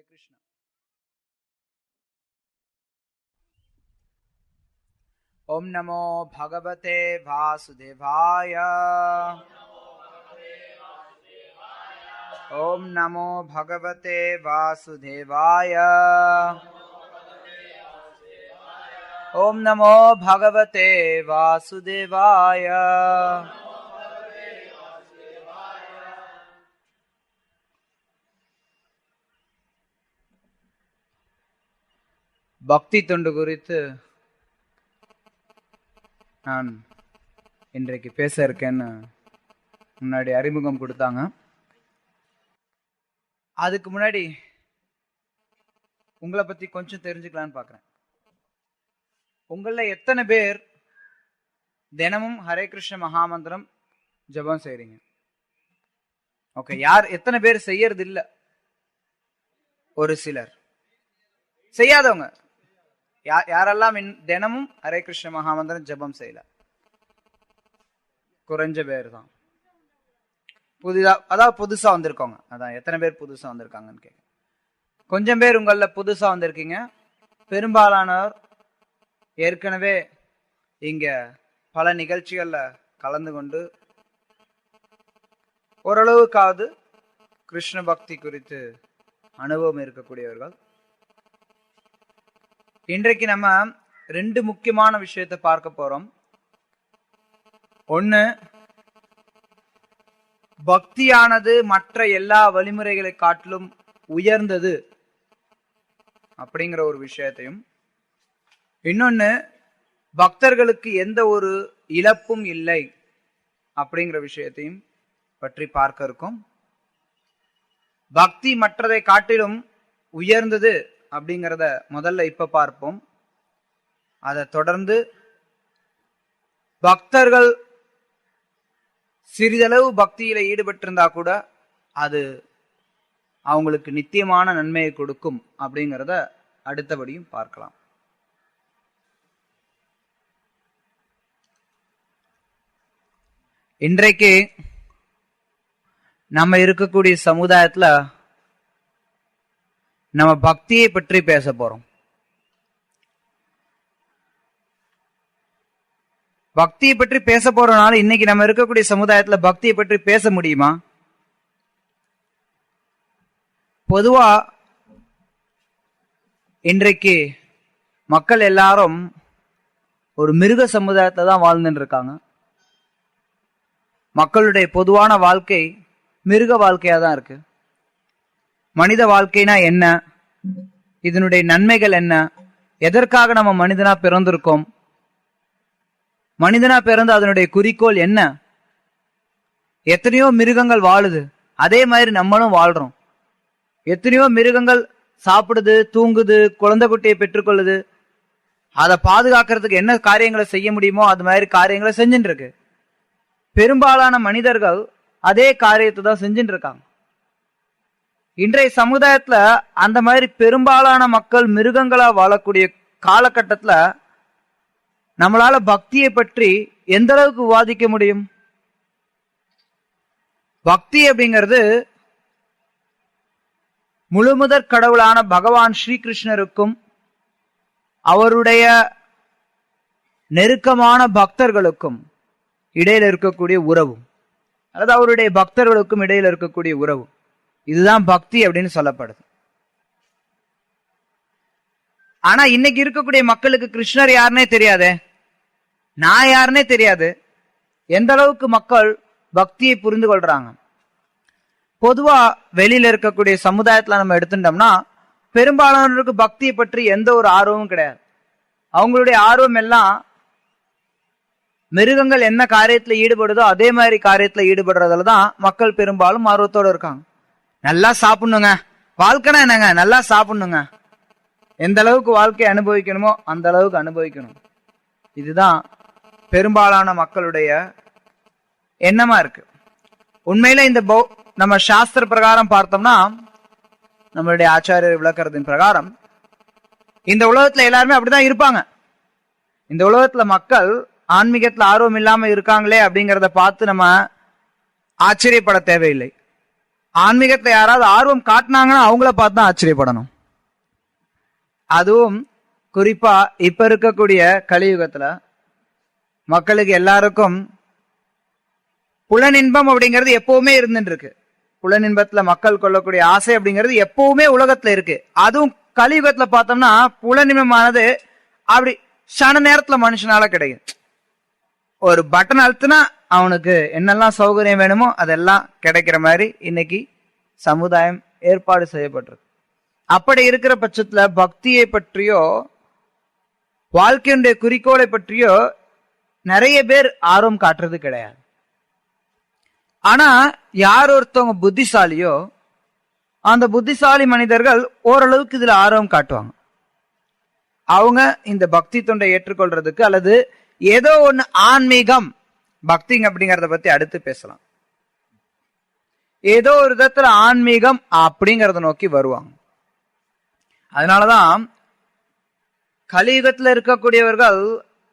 Krishna. Om Namo Bhagavate Vasudevaya. Om Namo Bhagavate Vasudevaya. Om Namo Bhagavate Vasudevaya. பக்தி தொண்டு குறித்து நான் இன்றைக்கு பேச இருக்கேன்னு முன்னாடி அறிமுகம் கொடுத்தாங்க. அதுக்கு முன்னாடி உங்களை பத்தி கொஞ்சம் தெரிஞ்சுக்கலான்னு பார்க்குறேன். உங்கள எத்தனை பேர் தினமும் ஹரே கிருஷ்ண மகாமந்திரம் ஜபம் செய்றீங்க? ஓகே, எத்தனை பேர் செய்யறது இல்ல? ஒரு சிலர். செய்யாதவங்க யாரெல்லாம் தினமும் ஹரே கிருஷ்ண மகாமந்திரம் ஜபம் செய்யல? குறைஞ்ச பேர் தான். புதுசா வந்திருக்கோங்க. அதான் எத்தனை பேர் புதுசா வந்திருக்காங்கன்னு கேட்க. கொஞ்சம் பேர் உங்கள புதுசா வந்திருக்கீங்க. பெரும்பாலானவர் ஏற்கனவே இங்க பல நிகழ்ச்சிகள்ல கலந்து கொண்டு ஓரளவுக்காவது கிருஷ்ண பக்தி குறித்து அனுபவம் இருக்கக்கூடியவர்கள். இன்றைக்கு நம்ம ரெண்டு முக்கியமான விஷயத்தை பார்க்க போறோம். ஒண்ணு, பக்தியானது மற்ற எல்லா வழிமுறைகளை காட்டிலும் உயர்ந்தது அப்படிங்கிற ஒரு விஷயத்தையும், இன்னொன்னு பக்தர்களுக்கு எந்த ஒரு இழப்பும் இல்லை அப்படிங்கிற விஷயத்தையும் பற்றி பார்க்க இருக்கும். பக்தி மற்றதை காட்டிலும் உயர்ந்தது அப்படிங்கிறத முதல்ல இப்ப பார்ப்போம். அதை தொடர்ந்து பக்தர்கள் சிறிதளவு பக்தியில ஈடுபட்டிருந்தா கூட அது அவங்களுக்கு நித்தியமான நன்மையை கொடுக்கும் அப்படிங்கிறத அடுத்தபடியும் பார்க்கலாம். இன்றைக்கு நம்ம இருக்கக்கூடிய சமுதாயத்துல நம்ம பக்தியை பற்றி பேச போறோம். பக்தியை பற்றி பேச போறதுனால இன்னைக்கு நம்ம இருக்கக்கூடிய சமுதாயத்துல பக்தியை பற்றி பேச முடியுமா? பொதுவா இன்றைக்கு மக்கள் எல்லாரும் ஒரு மிருக சமுதாயத்தை தான் வாழ்ந்துட்டு இருக்காங்க. மக்களுடைய பொதுவான வாழ்க்கை மிருக வாழ்க்கையா தான் இருக்கு. மனித வாழ்க்கைனா என்ன? இதனுடைய நன்மைகள் என்ன? எதற்காக நம்ம மனிதனா பிறந்திருக்கோம்? மனிதனா பிறந்து அதனுடைய குறிக்கோள் என்ன? எத்தனையோ மிருகங்கள் வாழுது, அதே மாதிரி நம்மளும் வாழ்றோம். எத்தனையோ மிருகங்கள் சாப்பிடுது, தூங்குது, குழந்தை குட்டியை பெற்றுக்கொள்ளுது. அதை பாதுகாக்கிறதுக்கு என்ன காரியங்களை செய்ய முடியுமோ அது மாதிரி காரியங்களை செஞ்சுட்டு இருக்கு. பெரும்பாலான மனிதர்கள் அதே காரியத்தை தான் செஞ்சுட்டு இருக்காங்க. இன்றைய சமுதாயத்துல அந்த மாதிரி பெரும்பாலான மக்கள் மிருகங்களா வாழக்கூடிய காலகட்டத்துல நம்மளால பக்தியை பற்றி எந்த அளவுக்கு விவாதிக்க முடியும்? பக்தி அப்படிங்கிறது முழுமுதற் கடவுளான பகவான் ஸ்ரீகிருஷ்ணருக்கும் அவருடைய நெருக்கமான பக்தர்களுக்கும் இடையில இருக்கக்கூடிய உறவு, அதாவது அவருடைய பக்தர்களுக்கும் இடையில இருக்கக்கூடிய உறவு, இதுதான் பக்தி அப்படின்னு சொல்லப்படுது. ஆனா இன்னைக்கு இருக்கக்கூடிய மக்களுக்கு கிருஷ்ணர் யாருன்னே தெரியாதே, நான் யாருன்னே தெரியாது. எந்த அளவுக்கு மக்கள் பக்தியை புரிந்து கொள்றாங்க? பொதுவா வெளியில இருக்கக்கூடிய சமுதாயத்துல நம்ம எடுத்துட்டோம்னா பெரும்பாலானவருக்கு பக்தியை பற்றி எந்த ஒரு ஆர்வமும் கிடையாது. அவங்களுடைய ஆர்வம் எல்லாம் மிருகங்கள் என்ன காரியத்துல ஈடுபடுதோ அதே மாதிரி காரியத்துல ஈடுபடுறதுலதான் மக்கள் பெரும்பாலும் ஆர்வத்தோடு இருக்காங்க. நல்லா சாப்பிடணுங்க, வாழ்க்கைனா என்னங்க, நல்லா சாப்பிடணுங்க, எந்த அளவுக்கு வாழ்க்கையை அனுபவிக்கணுமோ அந்த அளவுக்கு அனுபவிக்கணும். இதுதான் பெரும்பாலான மக்களுடைய எண்ணமா இருக்கு. உண்மையில இந்த நம்ம சாஸ்திர பிரகாரம் பார்த்தோம்னா, நம்மளுடைய ஆச்சாரியர் விளக்கறதின் பிரகாரம் இந்த உலகத்துல எல்லாருமே அப்படிதான் இருப்பாங்க. இந்த உலகத்துல மக்கள் ஆன்மீகத்துல ஆர்வம் இல்லாம இருக்காங்களே அப்படிங்கறத பார்த்து நம்ம ஆச்சரியப்பட தேவையில்லை. ஆன்மீகத்துல யாராவது ஆர்வம் காட்டினாங்கன்னா அவங்கள பார்த்து தான் ஆச்சரியப்படணும். அதுவும் குறிப்பா இப்ப இருக்கக்கூடிய கலியுகத்துல மக்களுக்கு எல்லாருக்கும் புலனின்பம் அப்படிங்கிறது எப்பவுமே இருந்துட்டு இருக்கு. புலனின்பத்துல மக்கள் கொள்ளக்கூடிய ஆசை அப்படிங்கிறது எப்பவுமே உலகத்துல இருக்கு. அதுவும் கலியுகத்துல பார்த்தோம்னா புலனின்பமானது அப்படி சன நேரத்துல மனுஷனால கிடைக்கும். ஒரு பட்டன் அழுத்தினா அவனுக்கு என்னெல்லாம் சௌகரியம் வேணுமோ அதெல்லாம் கிடைக்கிற மாதிரி இன்னைக்கு சமுதாயம் ஏற்பாடு செய்யப்பட்டிருக்கு. அப்படி இருக்கிற பட்சத்துல பக்தியை பற்றியோ வாழ்க்கையுடைய குறிக்கோளை பற்றியோ நிறைய பேர் ஆர்வம் காட்டுறது கிடையாது. ஆனா யார் ஒருத்தவங்க புத்திசாலியோ அந்த புத்திசாலி மனிதர்கள் ஓரளவுக்கு இதுல ஆர்வம் காட்டுவாங்க. அவங்க இந்த பக்தி தொண்டை ஏற்றுக்கொள்றதுக்கு அல்லது ஏதோ ஒண்ணு ஆன்மீகம் பக்தி அப்படிங்கறத பத்தி அடுத்து பேசலாம். ஏதோ ஒரு விதத்துல ஆன்மீகம் அப்படிங்கறத நோக்கி வருவாங்க. அதனாலதான் கலியுகத்துல இருக்கக்கூடியவர்கள்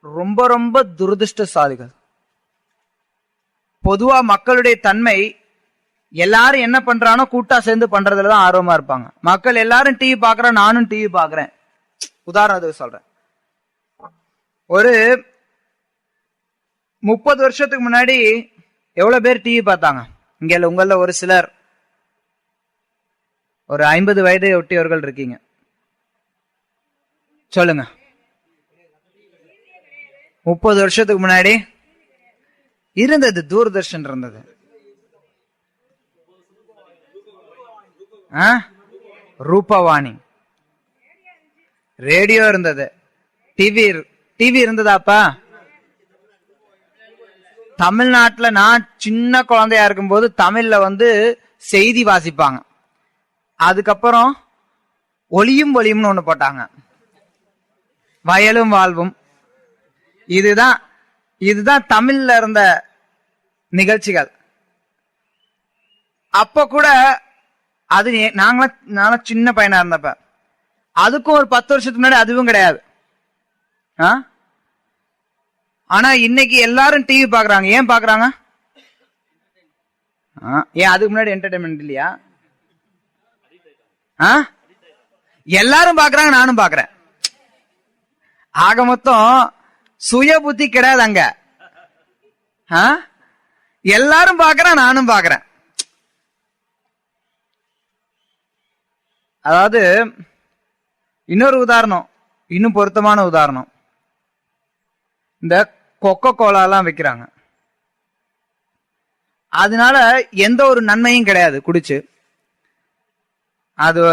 ரொம்ப ரொம்ப துரதிருஷ்டசாலிகள். பொதுவா மக்களுடைய தன்மை எல்லாரும் என்ன பண்றானோ கூட்டா சேர்ந்து பண்றதுலதான் ஆர்வமா இருப்பாங்க. மக்கள் எல்லாரும் டிவி பாக்குறேன், நானும் டிவி பாக்குறேன். உதாரணத்துக்கு சொல்றேன், ஒரு 30 வருஷத்துக்கு முன்னாடி எவ்வளவு பேர் டிவி பார்த்தாங்க? இங்க உங்கள ஒரு சிலர் ஒரு 50 வயதை ஒட்டியவர்கள் இருக்கீங்க, சொல்லுங்க. 30 வருஷத்துக்கு முன்னாடி இருந்தது, தூர்தர்ஷன் இருந்தது, ரூபவாணி, ரேடியோ இருந்தது, டிவி இருந்ததாப்பா. தமிழ்நாட்டுல நான் சின்ன குழந்தையா இருக்கும்போது தமிழ்ல செய்தி வாசிப்பாங்க. அதுக்கப்புறம் ஒளியும் ஒளியும்னு ஒண்ணு போட்டாங்க, வயலும் வாழ்வும். இதுதான் தமிழ்ல இருந்த நிகழ்ச்சிகள். அப்ப கூட அது நாங்களாம் சின்ன பையனா இருந்தப்ப, அதுக்கும் ஒரு 10 வருஷத்துக்கு முன்னாடி அதுவும் கிடையாது. ஆனா இன்னைக்கு எல்லாரும் டிவி பாக்குறாங்க. ஏன் பாக்குறாங்க? ஏன் அதுக்கு முன்னாடி என்டர்டைன்மெண்ட் இல்லையா? எல்லாரும் பாக்குறாங்க, நானும் பாக்குறேன். ஆக மொத்தம் சுய புத்தி கிடையாது அங்க. எல்லாரும் பாக்குறேன், நானும் பாக்குறேன். அதாவது இன்னொரு உதாரணம், இன்னும் பொருத்தமான உதாரணம், இந்த கொக்கோ கோலா எல்லாம் விற்கிறாங்க. அதனால எந்த ஒரு நன்மையும் கிடையாது குடிச்சு. அது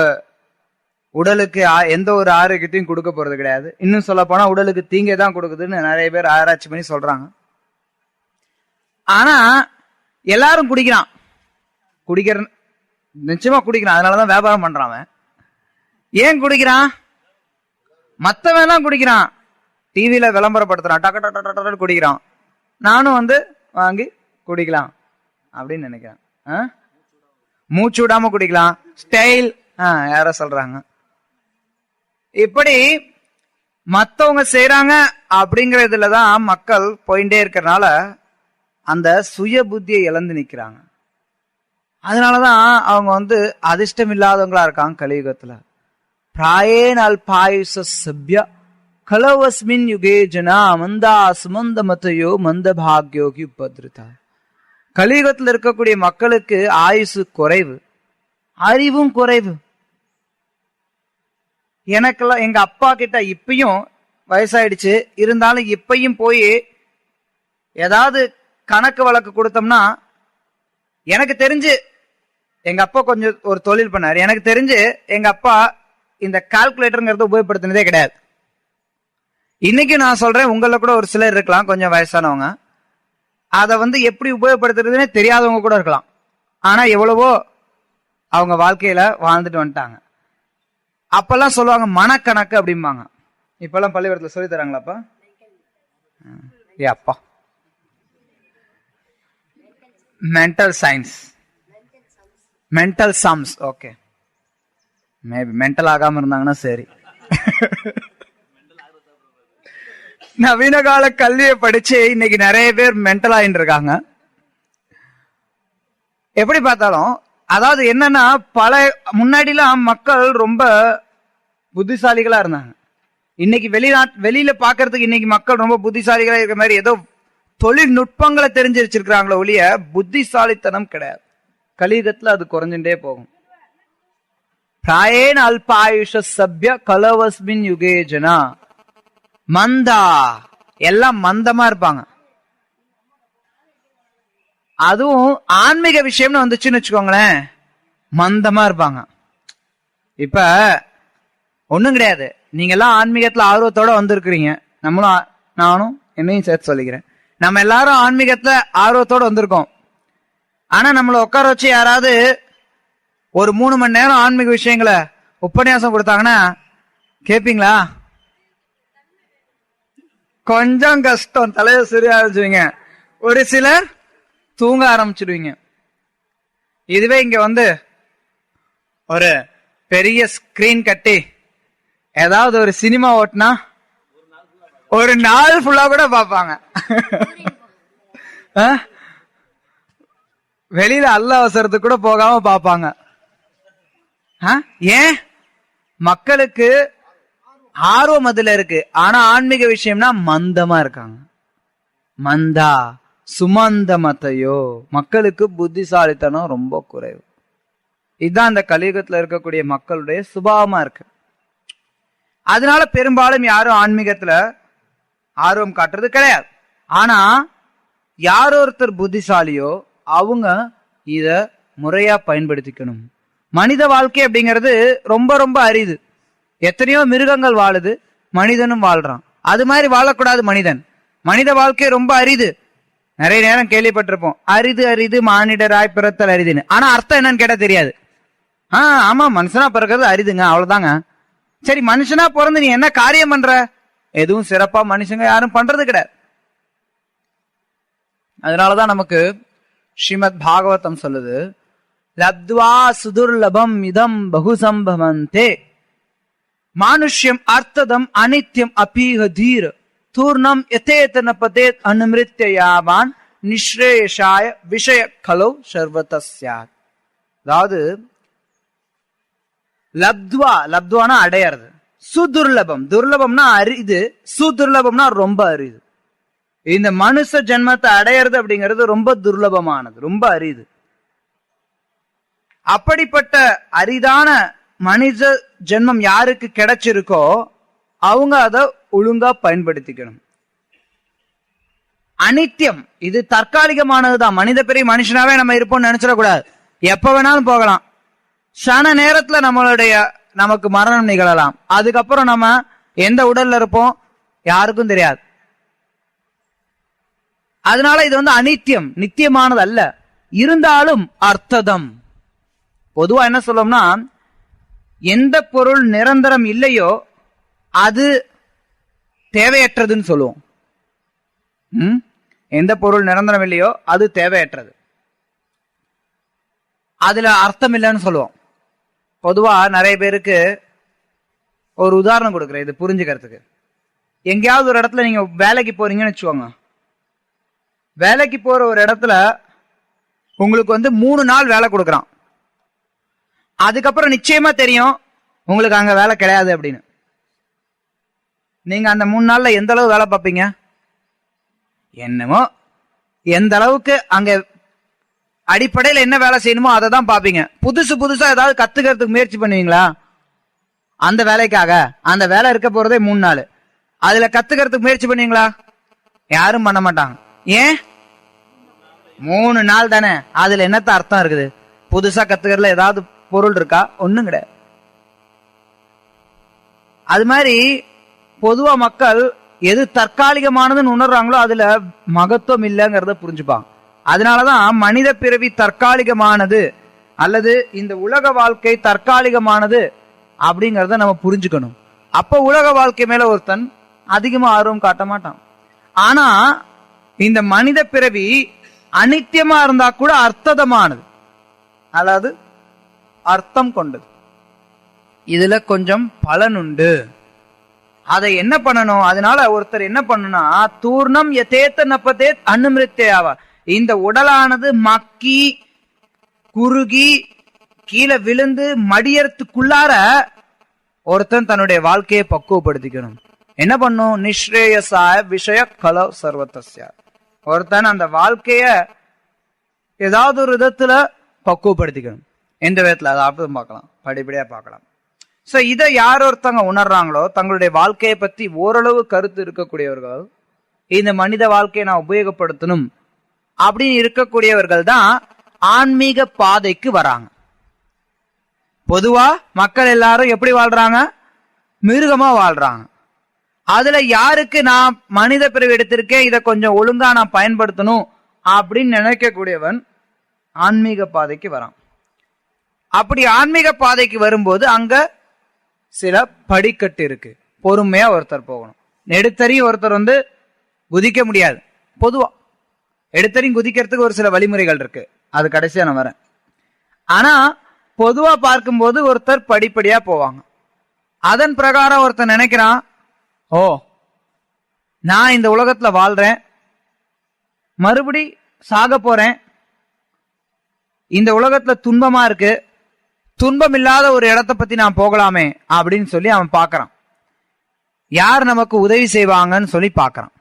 உடலுக்கு எந்த ஒரு ஆரோக்கியத்தையும் கொடுக்க போறது கிடையாது. இன்னும் சொல்ல போனா உடலுக்கு தீங்கை தான் கொடுக்குதுன்னு நிறைய பேர் ஆராய்ச்சி பண்ணி சொல்றாங்க. ஆனா எல்லாரும் குடிக்கிற நிச்சயமா குடிக்கிறான். அதனாலதான் வியாபாரம் பண்றான். ஏன் குடிக்கிறான்? மத்தவன் எல்லாம் குடிக்கிறான், டிவியில விளம்பரப்படுத்துறான், டக்கு குடிக்கிறான். நானும் வாங்கி குடிக்கலாம் அப்படின்னு நினைக்கிறேன். மூச்சு விடாம குடிக்கலாம், ஸ்டைல் யார சொல்றாங்க. இப்படி மத்தவங்க செய்யறாங்க அப்படிங்கறதுலதான் மக்கள் போயிட்டே இருக்கிறனால அந்த சுய புத்தியை இழந்து நிக்கிறாங்க. அதனாலதான் அவங்க அதிர்ஷ்டம் இல்லாதவங்களா இருக்காங்க கலியுகத்துல. பிராயேன் அல்பாயுஷ சப்ய கலவஸ்மின் யுகே ஜனா மந்தா சுமந்த மத்தையோ மந்த பாக்யோகி உபத்ருதா. கலியுகத்தில் இருக்கக்கூடிய மக்களுக்கு ஆயுசு குறைவு, அறிவும் குறைவு. எனக்கெல்லாம் எங்க அப்பா கிட்ட இப்பயும் வயசாயிடுச்சு, இருந்தாலும் இப்பயும் போய் ஏதாவது கணக்கு வழக்கு கொடுத்தோம்னா, எனக்கு தெரிஞ்சு எங்க அப்பா கொஞ்சம் ஒரு தொழில் பண்ணாரு, எனக்கு தெரிஞ்சு எங்க அப்பா இந்த கால்குலேட்டருங்கிறத உபயோகப்படுத்தினதே கிடையாது. இன்னைக்கு நான் சொல்றேன், உங்கள கூட ஒரு சிலர் இருக்கலாம் கொஞ்சம் வயசானவங்க, அதை எப்படி உபயோகப்படுத்துறதுன்னே தெரியாதவங்க கூட இருக்கலாம். ஆனா எவ்வளவோ அவங்க வாழ்க்கையில வாழ்ந்துட்டு வந்துட்டாங்க. அப்பெல்லாம் சொல்லுவாங்க மனக்கணக்கு அப்படிம்பாங்க. இப்பெல்லாம் பள்ளிக்கூடத்துல சொல்லி தராங்களாப்பா? அப்பா mental science, mental sums. Okay, maybe mental ஆகாம இருந்தாங்கன்னா சரி. நவீன கால கல்வியை படிச்சு இன்னைக்கு நிறைய பேர் மென்டல் ஆயிட்டு இருக்காங்க. எப்படி பார்த்தாலும் அதாவது என்னன்னா, முன்னாடிலாம் மக்கள் ரொம்ப புத்திசாலிகளா இருந்தாங்க. இன்னைக்கு வெளியில பாக்குறதுக்கு இன்னைக்கு மக்கள் ரொம்ப புத்திசாலிகளா இருக்கிற மாதிரி ஏதோ தொழில்நுட்பங்களை தெரிஞ்சு வச்சிருக்கிறாங்களோ ஒழிய புத்திசாலித்தனம் கிடையாது. கலியுகத்துல அது குறைஞ்சுட்டே போகும். பிராயேன அல்பாயுஷ சப்ய கலவஸ்மின் யுகே ஜனா மந்தா, எல்லாம் மந்தமா இருப்பாங்க. அதுவும் ஆன்மீக விஷயம்னு வந்துச்சுன்னு வச்சுக்கோங்களேன், மந்தமா இருப்பாங்க. இப்ப ஒண்ணும் கிடையாது, நீங்க எல்லாம் ஆன்மீகத்துல ஆர்வத்தோட வந்திருக்கிறீங்க. நானும் என்னையும் சேர்த்து சொல்லிக்கிறேன். நம்ம எல்லாரும் ஆன்மீகத்துல ஆர்வத்தோட வந்திருக்கோம். ஆனா நம்மள உட்கார வச்சு யாராவது ஒரு 3 மணி நேரம் ஆன்மீக விஷயங்களை உபன்யாசம் கொடுத்தாங்கன்னா கேப்பீங்களா? கொஞ்சம் கஷ்டம், தலைய சரியா ஆரம்பிச்சுவீங்க. ஒரு சிலர் தூங்க ஆரம்பிச்சிடுவீங்க. இதுவே இங்க ஒரு பெரிய ஸ்கிரீன் கட்டி ஏதாவது ஒரு சினிமா ஓட்டினா ஒரு நாள் ஃபுல்லா கூட பாப்பாங்க. வெளியில அல்ல அவசரத்துக்கு கூட போகாம பாப்பாங்க. ஏன்? மக்களுக்கு ஆர்வம் அதுல இருக்கு. ஆனா ஆன்மீக விஷயம்னா மந்தமா இருக்காங்க. மந்தா சுமந்த மத்தையோ, மக்களுக்கு புத்திசாலித்தனம் ரொம்ப குறைவு. இதுதான் இந்த கலியுகத்துல இருக்கக்கூடிய மக்களுடைய சுபாவமா இருக்கு. அதனால பெரும்பாலும் யாரும் ஆன்மீகத்துல ஆர்வம் காட்டுறது கிடையாது. ஆனா யார் ஒருத்தர் புத்திசாலியோ அவங்க இத முறையா பயன்படுத்திக்கணும். மனித வாழ்க்கை அப்படிங்கிறது ரொம்ப ரொம்ப அரிது. எத்தனையோ மிருகங்கள் வாழுது, மனிதனும் வாழ்றான். அது மாதிரி வாழக்கூடாது மனிதன். மனித வாழ்க்கை ரொம்ப அரிது. நிறைய நேரம் கேள்விப்பட்டிருப்போம், அரிது அரிது மானிடராய் பிறத்தல் அரிதுன்னு. ஆனா அர்த்தம் என்னன்னு கேட்டா தெரியாது. ஆமா, மனுஷனா பிறக்கிறது அரிதுங்க, அவ்வளவுதாங்க. சரி, மனுஷனா பிறந்து நீ என்ன காரியம் பண்ற? எதுவும் சிறப்பா மனுஷங்க யாரும் பண்றது கிடையாது. அதனாலதான் நமக்கு ஸ்ரீமத் பாகவதம் சொல்லுது, லப்த்வா சுதுர்லபம் இதம் பகுசம்பவந்தே மானுஷ்யம் அர்த்ததம் அனித்யம் அபீஹ தீர் தூர்ணம் யதேதன பதேத் அனுமிருத்ய யாவான் நிஸ்ரேஷாய விஷய கலோ சர்வதஸ்யாத். அதாவது லப்த்வானா அடையறது, சுதுர்லபம், துர்லபம்னா அரிது, சுதுர்லபம்னா ரொம்ப அரிது. இந்த மனுஷ ஜென்மத்தை அடையிறது அப்படிங்கிறது ரொம்ப துர்லபமானது, ரொம்ப அரிது. அப்படிப்பட்ட அரிதான மனித ஜென்மம் யாருக்கு கிடைச்சிருக்கோ அவங்க அதை ஒழுங்கா பயன்படுத்திக்கணும். அனித்தியம், இது தற்காலிகமானதுதான். மனித பெரிய மனுஷனாவே நம்ம இருப்போம்னு நினைச்சிடக்கூடாது. எப்ப வேணாலும் போகலாம். சன நேரத்துல நமக்கு மரணம் நிகழலாம். அதுக்கப்புறம் நம்ம எந்த உடல்ல இருப்போம் யாருக்கும் தெரியாது. அதனால இது அனித்தியம், நித்தியமானது அல்ல. இருந்தாலும் அர்த்ததம். பொதுவா என்ன சொல்லுவோம்னா, எந்த பொருள் நிரந்தரம் இல்லையோ அது தேவையற்றதுன்னு சொல்லுவோம். எந்த பொருள் நிரந்தரம் இல்லையோ அது தேவையற்றது, அதுல அர்த்தம் இல்லைன்னு சொல்லுவோம். பொதுவா நிறைய பேருக்கு ஒரு உதாரணம் கொடுக்குறேன் இது புரிஞ்சுக்கிறதுக்கு. எங்கேயாவது ஒரு இடத்துல நீங்க வேலைக்கு போறீங்கன்னு வச்சுக்கோங்க. வேலைக்கு போற ஒரு இடத்துல உங்களுக்கு 3 நாள் வேலை கொடுக்குறான். அதுக்கப்புறம் நிச்சயமா தெரியும் உங்களுக்கு அங்க வேலை கிடையாது அப்படின்னு. நீங்க அந்த 3 நாள்ல எந்த அளவு வேலை பார்ப்பீங்க? என்னமோ எந்த அளவுக்கு அங்க அடிப்படையில் என்ன வேலை செய்யணுமோ அதை தான் பார்ப்பீங்க. புதுசா ஏதாவது கத்துக்கிறதுக்கு முயற்சி பண்ணுவீங்களா? அந்த வேலைக்காக அந்த வேலை இருக்க போறதே 3 நாள். அதுல கத்துக்கிறதுக்கு முயற்சி பண்ணுவீங்களா? யாரும் பண்ண மாட்டாங்க. ஏன்? 3 நாள் தானே, அதுல என்னத்த அர்த்தம் இருக்குது? புதுசா கத்துக்கிறதுல ஏதாவது பொருள் இருக்கா? ஒண்ணும் கிடையாது. அது மாதிரி பொதுவா மக்கள் எது தற்காலிகமானதுன்னு உணர்றாங்களோ அதுல மகத்துவம் இல்லைங்கிறத புரிஞ்சுப்பாங்க. அதனாலதான் மனித பிறவி தற்காலிகமானது அல்லது இந்த உலக வாழ்க்கை தற்காலிகமானது அப்படிங்கறத நம்ம புரிஞ்சுக்கணும். அப்ப உலக வாழ்க்கை மேல ஒருத்தன் அதிகமா ஆர்வம் காட்ட மாட்டான். ஆனா இந்த மனித பிறவி அனித்தியமா இருந்தா கூட அர்த்ததமானது, அதாவது அர்த்தம் கொண்டது. இதுல கொஞ்சம் பலன் உண்டு. அதை என்ன பண்ணணும்? அதனால ஒருத்தர் என்ன பண்ணணும்னா, தூர்ணம் யதேத நபதேத் அனுமிருத்யாவா, இந்த உடலானது மக்கி குறுகி கீழே விழுந்து மடியறதுக்குள்ளார ஒருத்தன் தன்னுடைய வாழ்க்கையை பக்குவப்படுத்திக்கணும். என்ன பண்ணும்? நிஸ்ரேயசாய விஷய கல சர்வத்தஸ்யா. ஒருத்தன் அந்த வாழ்க்கைய ஏதாவது ஒரு விதத்துல பக்குவப்படுத்திக்கணும். எந்த விதத்துல அதை அப்புறம் பார்க்கலாம், படிப்படியா பார்க்கலாம். சோ இதை யார் ஒருத்தவங்க உணர்றாங்களோ, தங்களுடைய வாழ்க்கையை பத்தி ஓரளவு கருத்து இருக்கக்கூடியவர்கள், இந்த மனித வாழ்க்கையை நான் உபயோகப்படுத்தணும் அப்படின்னு இருக்கக்கூடியவர்கள் தான் ஆன்மீக பாதைக்கு வராங்க. பொதுவா மக்கள் எல்லாரும் எப்படி வாழ்றாங்க? மிருகமா வாழ்றாங்க. அதுல யாருக்கு நான் மனித பிறவி எடுத்திருக்கேன், இதை கொஞ்சம் ஒழுங்கா நான் பயன்படுத்தணும் அப்படின்னு நினைக்கக்கூடியவன் ஆன்மீக பாதைக்கு வரான். அப்படி ஆன்மீக பாதைக்கு வரும்போது அங்க சில படிக்கட்டு இருக்கு. பொறுமையா ஒருத்தர் போகணும். எடுத்தறியும் ஒருத்தர் குதிக்க முடியாது. பொதுவா எடுத்தறியும் குதிக்கிறதுக்கு ஒரு சில வழிமுறைகள் இருக்கு, அது கடைசியா நான் வரேன். ஆனா பொதுவா பார்க்கும்போது ஒருத்தர் படிப்படியா போவாங்க. அதன் பிரகாரம் ஒருத்தர் நினைக்கிறான், ஓ நான் இந்த உலகத்துல வாழ்றேன், மறுபடி சாக போறேன், இந்த உலகத்துல துன்பமா இருக்கு, துன்பம் இல்லாத ஒரு இடத்தை பத்தி நான் போகலாமே அப்படின்னு சொல்லி அவன் பார்க்கறான். யார் நமக்கு உதவி செய்வாங்கன்னு சொல்லி பார்க்கறான்.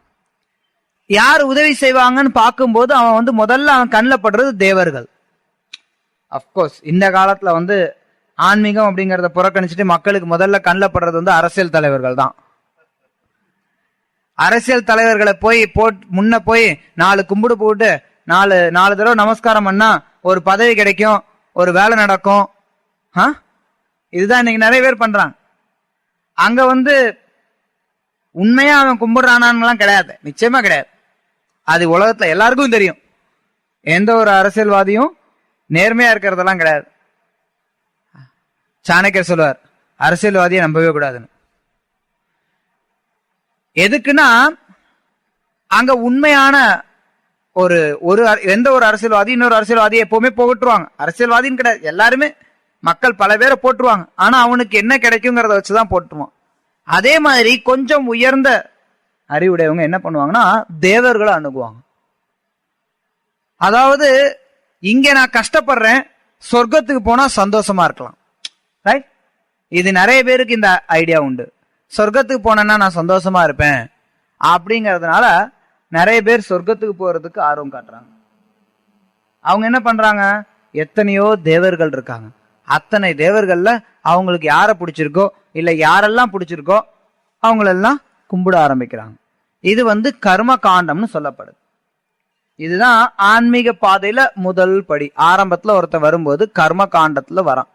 யார் உதவி செய்வாங்கன்னு பார்க்கும்போது அவன் முதல்ல அவன் கண்ணில் படுறது தேவர்கள். அப்கோர்ஸ் இந்த காலத்துல ஆன்மீகம் அப்படிங்கறத புறக்கணிச்சுட்டு மக்களுக்கு முதல்ல கண்ணில் படுறது அரசியல் தலைவர்கள் தான். அரசியல் தலைவர்களை முன்ன போய் 4 கும்பிடு போட்டு 4 தடவை நமஸ்காரம் பண்ணா ஒரு பதவி கிடைக்கும், ஒரு வேலை நடக்கும். இதுதான் இன்னைக்கு நிறைய பேர் பண்றாங்க. அங்க உண்மையா அவன் கும்பிடுறானான்லாம் கிடையாது, நிச்சயமா கிடையாது. அது உலகத்துல எல்லாருக்கும் தெரியும். எந்த ஒரு அரசியல்வாதியும் நேர்மையா இருக்கிறதெல்லாம் கிடையாது. சாணக்கியர் சொல்லுவார், அரசியல்வாதியை நம்பவே கூடாதுன்னு. எதுக்குன்னா அங்க உண்மையான எந்த ஒரு அரசியல்வாதி இன்னொரு அரசியல்வாதியை எப்பவுமே போட்டுருவாங்க. அரசியல்வாதின்னு கிடையாது, எல்லாருமே மக்கள் பல பேரை போட்டுருவாங்க. ஆனா அவனுக்கு என்ன கிடைக்குங்கிறத வச்சுதான் போட்டுருவான். அதே மாதிரி கொஞ்சம் உயர்ந்த அறிவுடையவங்க என்ன பண்ணுவாங்கன்னா தேவர்களை அணுகுவாங்க. அதாவது இங்க நான் கஷ்டப்படுறேன், சொர்க்கத்துக்கு போனா சந்தோஷமா இருக்கலாம். ரைட்? இது நிறைய பேருக்கு இந்த ஐடியா உண்டு. சொர்க்கத்துக்கு போனேன்னா நான் சந்தோஷமா இருப்பேன் அப்படிங்கறதுனால நிறைய பேர் சொர்க்கத்துக்கு போறதுக்கு ஆர்வம் காட்டுறாங்க. அவங்க என்ன பண்றாங்க? எத்தனையோ தேவர்கள் இருக்காங்க. அத்தனை தேவர்கள்ல அவங்களுக்கு யார பிடிச்சிருக்கோ இல்ல யாரெல்லாம் பிடிச்சிருக்கோ அவங்களெல்லாம் கும்பிட ஆரம்பிக்கிறாங்க. இது கர்ம காண்டம்னு சொல்லப்படுது. இதுதான் ஆன்மீக பாதையில முதல் படி. ஆரம்பத்துல ஒருத்தன் வரும்போது கர்ம காண்டத்துல வரான்.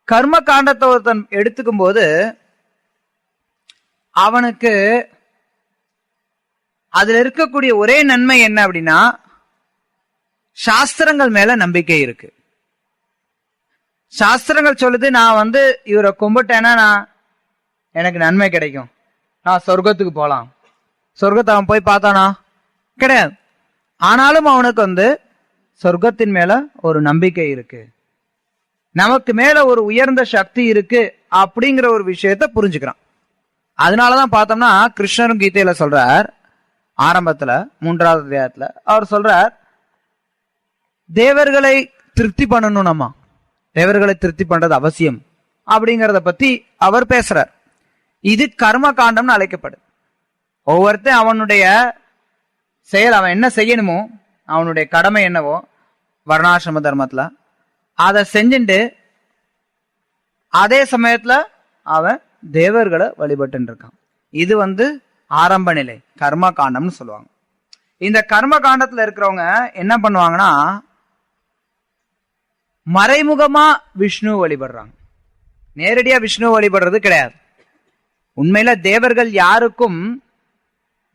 கர்ம காண்டத்தை ஒருத்தன் எடுத்துக்கும் போது அவனுக்கு அதுல இருக்கக்கூடிய ஒரே நன்மை என்ன அப்படின்னா சாஸ்திரங்கள் மேல நம்பிக்கை இருக்கு. சாஸ்திரங்கள் சொல்லுது, நான் இவரை கும்பிட்டேன்னா எனக்கு நன்மை கிடைக்கும், நான் சொர்க்கத்துக்கு போலாம். சொர்க்கத்தை அவன் போய் பார்த்தானா? கிடையாது. ஆனாலும் அவனுக்கு சொர்க்கத்தின் மேல ஒரு நம்பிக்கை இருக்கு, நமக்கு மேல ஒரு உயர்ந்த சக்தி இருக்கு அப்படிங்கிற ஒரு விஷயத்த புரிஞ்சுக்கிறான். அதனாலதான் பார்த்தோம்னா கிருஷ்ணரும் கீதையில சொல்றார், ஆரம்பத்துல 3வது அத்தியாயத்துல அவர் சொல்றார், தேவர்களை திருப்தி பண்ணணும், நம்ம தேவர்களை திருப்தி பண்றது அவசியம் அப்படிங்கறத பத்தி அவர் பேசுறார். இது கர்ம காண்டம்னு அழைக்கப்படுது. ஒவ்வொருத்தன் அவனுடைய செயல், அவன் என்ன செய்யணுமோ, அவனுடைய கடமை என்னவோ வர்ணாசிரம தர்மத்துல அதை செஞ்சுட்டு அதே சமயத்துல அவன் தேவர்களை வழிபட்டு இருக்கான். இது ஆரம்ப நிலை கர்ம காண்டம்னு சொல்லுவாங்க. இந்த கர்ம காண்டத்துல இருக்கிறவங்க என்ன பண்ணுவாங்கன்னா மறைமுகமா விஷ்ணு வழிபடுறாங்க. நேரடியா விஷ்ணு வழிபடுறது கிடையாது. உண்மையில தேவர்கள் யாருக்கும்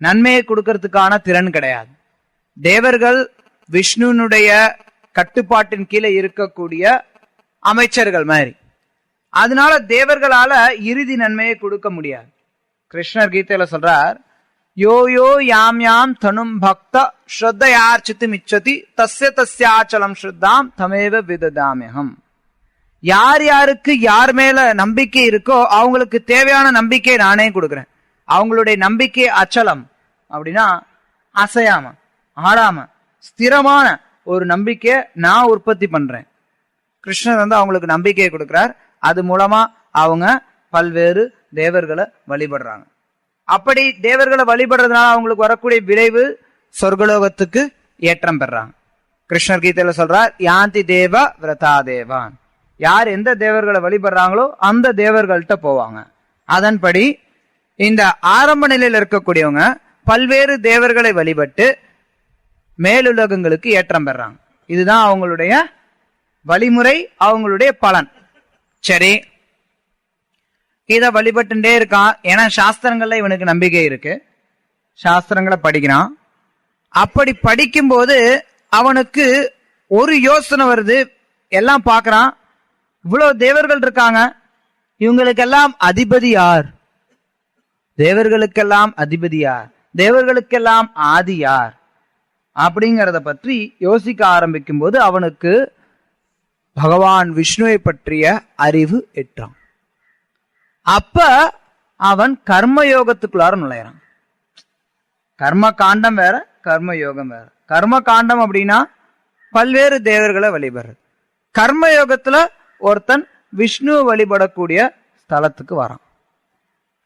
நன்மையை கொடுக்கறதுக்கான திறன் கிடையாது. தேவர்கள் விஷ்ணுனுடைய கட்டுப்பாட்டின் கீழே இருக்கக்கூடிய அமைச்சர்கள் மாதிரி. அதனால தேவர்களால இறுதி நன்மையை கொடுக்க முடியாது. கிருஷ்ணர் கீதையில சொல்றார், யோ யோ யாம் யாம் தனும் பக்த ஸ்ரத்தையார்ச்சித்தும் இச்சதி தஸ்ய தஸ்யாச்சலம் ஸ்ரத்தாம் தமேவ விததாம்யஹம். யார் யாருக்கு யார் மேல நம்பிக்கை இருக்கோ அவங்களுக்கு தேவையான நம்பிக்கையை நானே கொடுக்கிறேன். அவங்களுடைய நம்பிக்கை அச்சலம் அப்படின்னா அசையாம ஆடாம ஸ்திரமான ஒரு நம்பிக்கையை நான் உற்பத்தி பண்றேன். கிருஷ்ணர் வந்து அவங்களுக்கு நம்பிக்கையை கொடுக்கிறார். அது மூலமா அவங்க பல்வேறு தேவர்களை வழிபடுறாங்க. அப்படி தேவர்களை வழிபடுறதுனால அவங்களுக்கு வரக்கூடிய விளைவு சொர்க்கலோகத்துக்கு ஏற்றம் பெறாங்க. கிருஷ்ணர் கீதையில சொல்றார், யாந்தி தேவ விரதா தேவான். யார் எந்த தேவர்களை வழிபடுறாங்களோ அந்த தேவர்கள்ட்ட போவாங்க. அதன்படி இந்த ஆரம்ப நிலையில் இருக்கக்கூடியவங்க பல்வேறு தேவர்களை வழிபட்டு மேலுலகங்களுக்கு ஏற்றம் பெறாங்க. இதுதான் அவங்களுடைய வழிமுறை, அவங்களுடைய பலன். சரி, இத வழிபட்டுட்டே இருக்கான். ஏன்னா சாஸ்திரங்கள்ல இவனுக்கு நம்பிக்கை இருக்கு, சாஸ்திரங்களை படிக்கிறான். அப்படி படிக்கும்போது அவனுக்கு ஒரு யோசனை வருது. எல்லாம் பார்க்கறான், இவ்வளவு தேவர்கள் இருக்காங்க, இவங்களுக்கெல்லாம் அதிபதி யார்? தேவர்களுக்கெல்லாம் அதிபதி யார்? தேவர்களுக்கெல்லாம் ஆதி யார்? அப்படிங்கறத பற்றி யோசிக்க ஆரம்பிக்கும் போது அவனுக்கு பகவான் விஷ்ணுவை பற்றிய அறிவு எட்டான். அப்ப அவன் கர்மயோகத்துக்குள்ளார நுழையிறான். கர்ம காண்டம் வேற, கர்மயோகம் வேற. கர்ம காண்டம் அப்படின்னா பல்வேறு தேவர்களை வழிபடுறது. கர்மயோகத்துல ஒருத்தன் விஷ்ணுவை வழிபடக்கூடிய ஸ்தலத்துக்கு வரான்.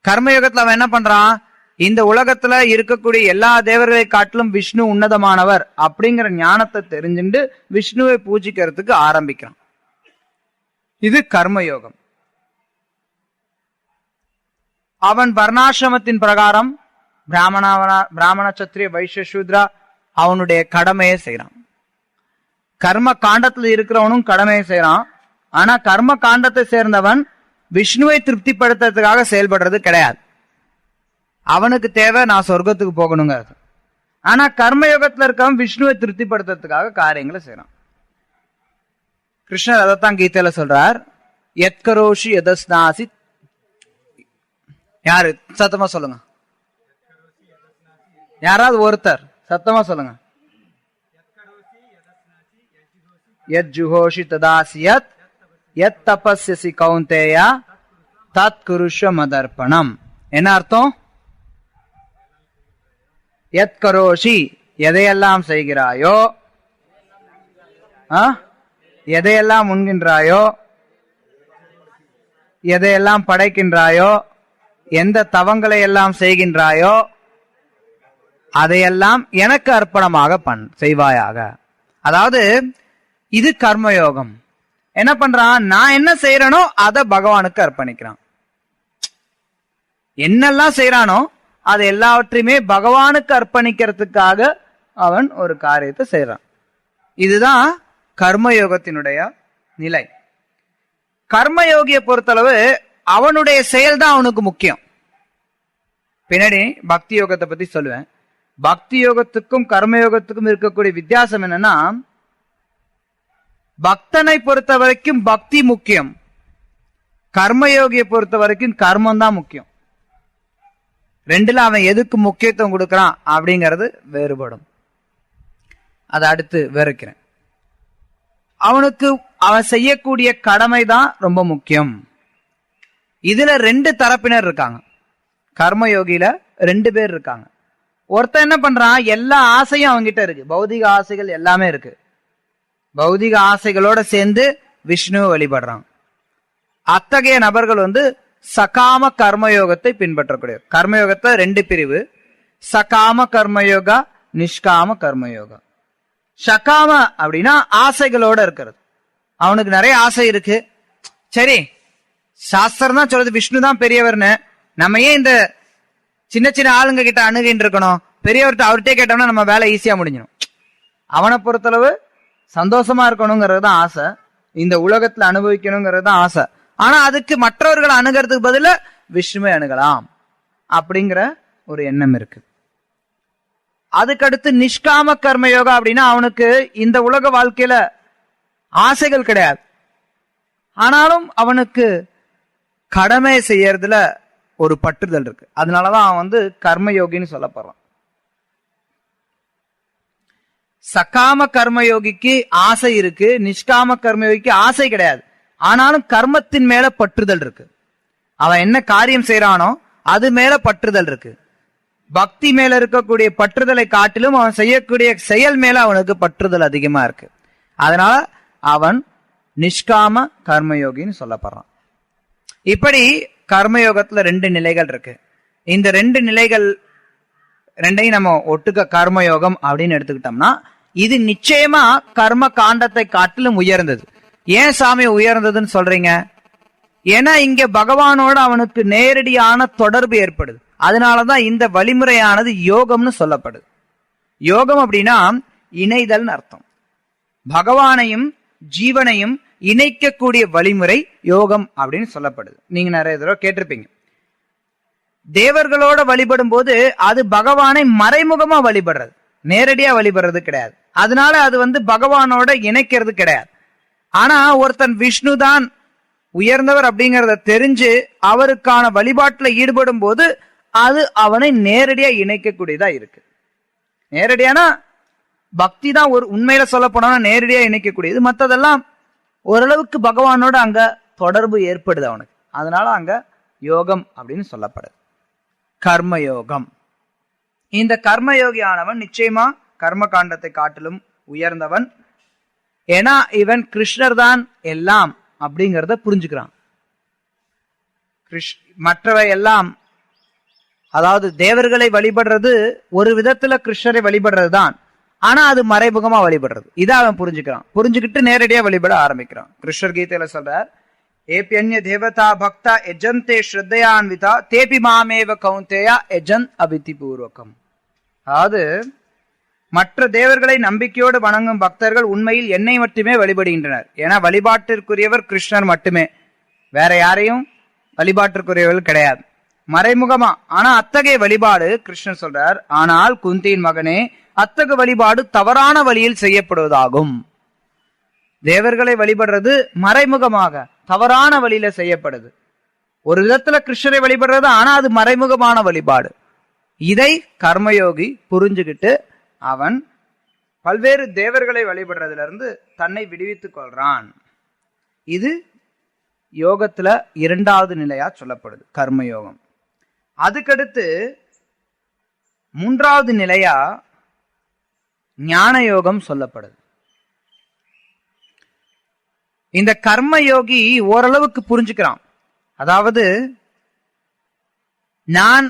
கர்மயோகத்துல அவன் என்ன பண்றான்? இந்த உலகத்துல இருக்கக்கூடிய எல்லா தேவர்களை காட்டிலும் விஷ்ணு உன்னதமானவர் அப்படிங்கிற ஞானத்தை தெரிஞ்சுட்டு விஷ்ணுவை பூஜிக்கிறதுக்கு ஆரம்பிக்கிறான். இது கர்மயோகம். அவன் வர்ணாசிரமத்தின் பிரகாரம் பிராமண சத்திரிய வைஷ்ய சூத்ரா அவனுடைய கடமையை செய்யறான். கர்ம காண்டத்துல இருக்கிறவனும் கடமையை செய்யறான். ஆனா கர்ம காண்டத்தை சேர்ந்தவன் விஷ்ணுவை திருப்திப்படுத்துறதுக்காக செயல்படுறது கிடையாது. அவனுக்கு தேவை நான் சொர்க்கத்துக்கு போகணுங்கிறது. ஆனா கர்மயோகத்துல இருக்கவன் விஷ்ணுவை திருப்திப்படுத்துறதுக்காக காரியங்களை செய்யறான். கிருஷ்ணர் அதைத்தான் கீதையில சொல்றார், எத்கரோஷி எதஸ்நாசி. யாரு சத்தமா சொல்லுங்க, யாராவது ஒருத்தர் சத்தமா சொல்லுங்க. யத் ஜுஹோஷி ததாசியத் யத் தபஸ்யசி கௌந்தேயா தத் குருஷ மதர்ப்பணம். என்ன அர்த்தம்? யத் கரோஷி, எதையெல்லாம் செய்கிறாயோ, எதையெல்லாம் உண்கின்றாயோ, எதையெல்லாம் படைக்கின்றாயோ, எந்த தவங்களை எல்லாம் செய்கின்றாயோ அதையெல்லாம் எனக்கு அர்ப்பணமாக செய்வாயாக. அதாவது இது கர்மயோகம். என்ன பண்றான்? நான் என்ன செய்யறனோ அதை பகவானுக்கு அர்ப்பணிக்கிறான். என்னெல்லாம் செய்யறானோ அது எல்லாவற்றையுமே பகவானுக்கு அர்ப்பணிக்கிறதுக்காக அவன் ஒரு காரியத்தை செய்யறான். இதுதான் கர்மயோகத்தினுடைய நிலை. கர்மயோகியை பொறுத்தளவு அவனுடைய செயல் தான் அவனுக்கு முக்கியம். பின்னாடி பக்தி யோகத்தை பத்தி சொல்லுவேன். பக்தி யோகத்துக்கும் கர்மயோகத்துக்கும் இருக்கக்கூடிய வித்தியாசம் என்னன்னா, பக்தனை பொறுத்த வரைக்கும் பக்தி முக்கியம், கர்மயோகியை பொறுத்த வரைக்கும் கர்மம் தான் முக்கியம். ரெண்டுல அவன் எதுக்கு முக்கியத்துவம் கொடுக்கறான் அப்படிங்கிறது வேறுபடும். அதை அடுத்து விவரிக்கிறேன். அவனுக்கு அவன் செய்யக்கூடிய கடமை தான் ரொம்ப முக்கியம். இதுல ரெண்டு தரப்பினர் இருக்காங்க. கர்மயோகியில ரெண்டு பேர் இருக்காங்க. ஒருத்தன் என்ன பண்றான்? எல்லா ஆசையும் அவங்கிட்ட இருக்கு, பௌதிக ஆசைகள் எல்லாமே இருக்கு. பௌதிக ஆசைகளோட சேர்ந்து விஷ்ணுவை வழிபடுறான். அத்தகைய நபர்கள் சகாம கர்மயோகத்தை பின்பற்றக்கூடிய. கர்மயோகத்தை ரெண்டு பிரிவு, சகாம கர்மயோகா, நிஷ்காம கர்மயோகா. சகாம அப்படின்னா ஆசைகளோட இருக்கிறது. அவனுக்கு நிறைய ஆசை இருக்கு. சரி, சாஸ்திரம் தான் சொல்றது விஷ்ணு தான் பெரியவர்னு, நம்ம ஏன் இந்த சின்ன சின்ன ஆளுங்க கிட்ட அணுகின்னு இருக்கணும்? பெரியவர்கிட்ட அவர்கிட்டே கேட்டோம்னா நம்ம வேலை ஈஸியா முடிஞ்சிடும். அவனை பொறுத்தளவு சந்தோஷமா இருக்கணுங்கிறது தான் ஆசை, இந்த உலகத்துல அனுபவிக்கணுங்கிறது தான் ஆசை. ஆனா அதுக்கு மற்றவர்களை அணுகிறதுக்கு பதிலா விஷ்ணுவை அணுகலாம் அப்படிங்கிற ஒரு எண்ணம் இருக்கு. அதுக்கடுத்து நிஷ்காம கர்மயோகா அப்படின்னா அவனுக்கு இந்த உலக வாழ்க்கையில ஆசைகள் கிடையாது, ஆனாலும் அவனுக்கு கடமை செய்யறதுல ஒரு பற்றுதல் இருக்கு. அதனாலதான் அவன் கர்மயோகின்னு சொல்லப்படுறான். சகாம கர்மயோகிக்கு ஆசை இருக்கு, நிஷ்காம கர்மயோகிக்கு ஆசை கிடையாது, ஆனாலும் கர்மத்தின் மேல பற்றுதல் இருக்கு. அவன் என்ன காரியம் செய்யறானோ அது மேல பற்றுதல் இருக்கு. பக்தி மேல இருக்கக்கூடிய பற்றுதலை காட்டிலும் அவன் செய்யக்கூடிய செயல் மேல அவனுக்கு பற்றுதல் அதிகமா இருக்கு. அதனால அவன் நிஷ்காம கர்மயோகின்னு சொல்லப்படுறான். இப்படி கர்மயோகத்துல 2 நிலைகள் இருக்கு. இந்த 2 நிலைகள் ரெண்டையும் நம்ம ஒட்டுக்க கர்மயோகம் அப்படின்னு எடுத்துக்கிட்டோம்னா இது நிச்சயமா கர்ம காண்டத்தை காட்டிலும் உயர்ந்தது. ஏன் சாமி உயர்ந்ததுன்னு சொல்றீங்க? ஏன்னா இங்க பகவானோட அவனுக்கு நேரடியான தொடர்பு ஏற்படுது. அதனாலதான் இந்த வழிமுறையானது யோகம்னு சொல்லப்படுது. யோகம் அப்படின்னா இணைதல் அர்த்தம். பகவானையும் ஜீவனையும் இணைக்கக்கூடிய வழிமுறை யோகம் அப்படின்னு சொல்லப்படுது. நீங்க நிறைய தடவை கேட்டிருப்பீங்க. தேவர்களோட வழிபடும் போது அது பகவானை மறைமுகமா வழிபடுறது, நேரடியா வழிபடுறது கிடையாது. அதனால அது பகவானோட இணைக்கிறது கிடையாது. ஆனா ஒருத்தன் விஷ்ணு தான் உயர்ந்தவர் அப்படிங்கறத தெரிஞ்சு அவருக்கான வழிபாட்டுல ஈடுபடும் போது அது அவனை நேரடியா இணைக்கக்கூடியதா இருக்கு. நேரடியான பக்தி தான் ஒரு உண்மையில சொல்ல போனா நேரடியா இணைக்கக்கூடியது. மற்றதெல்லாம் ஓரளவுக்கு பகவானோட அங்க தொடர்பு ஏற்படுது அவனுக்கு. அதனால அங்க யோகம் அப்படின்னு சொல்லப்படுது. கர்மயோகம். இந்த கர்மயோகியானவன் நிச்சயமா கர்ம காண்டத்தை காட்டிலும் உயர்ந்தவன். ஏன்னா இவன் கிருஷ்ணர் தான் எல்லாம் அப்படிங்கறத புரிஞ்சுக்கிறான். மற்றவை எல்லாம், அதாவது தேவர்களை வழிபடுறது ஒரு விதத்துல கிருஷ்ணரை வழிபடுறது தான். ஆனா அது மறைமுகமா வழிபடுறது. இதை அவன் புரிஞ்சுக்கிறான். புரிஞ்சுக்கிட்டு நேரடியா வழிபட ஆரம்பிக்கிறான். கிருஷ்ணர் கீதையில சொல்றார், ஏபியன்ய தேவதா பக்தா எஜந்தே ஸ்ரத்தையான்விதா தேபி மாமேவ கௌந்தேயா எஜன் அபிதி பூர்வகம். அதாவது மற்ற தேவர்களை நம்பிக்கையோடு வணங்கும் பக்தர்கள் உண்மையில் என்னை மட்டுமே வழிபடுகின்றனர். ஏன்னா வழிபாட்டிற்குரியவர் கிருஷ்ணர் மட்டுமே, வேற யாரையும் வழிபாட்டிற்குரியவர்கள் கிடையாது, மறைமுகமா. ஆனா அத்தகைய வழிபாடு கிருஷ்ணர் சொல்றார், ஆனால் குந்தியின் மகனே அத்தகைய வழிபாடு தவறான வழியில் செய்யப்படுவதாகும். தேவர்களை வழிபடுறது மறைமுகமாக தவறான வழியில செய்யப்படுது. ஒரு விதத்துல கிருஷ்ணரை வழிபடுறது, ஆனா அது மறைமுகமான வழிபாடு. இதை கர்மயோகி புரிஞ்சுக்கிட்டு அவன் பல்வேறு தேவர்களை வழிபடுறதுல இருந்து தன்னை விடுவித்துக் கொள்றான். இது யோகத்துல 2வது நிலையா சொல்லப்படுது, கர்மயோகம். அதுக்கடுத்து 3வது நிலையா ஞான யோகம் சொல்லப்படுது. இந்த கர்மயோகி ஓரளவுக்கு புரிஞ்சுக்கிறான். அதாவது நான்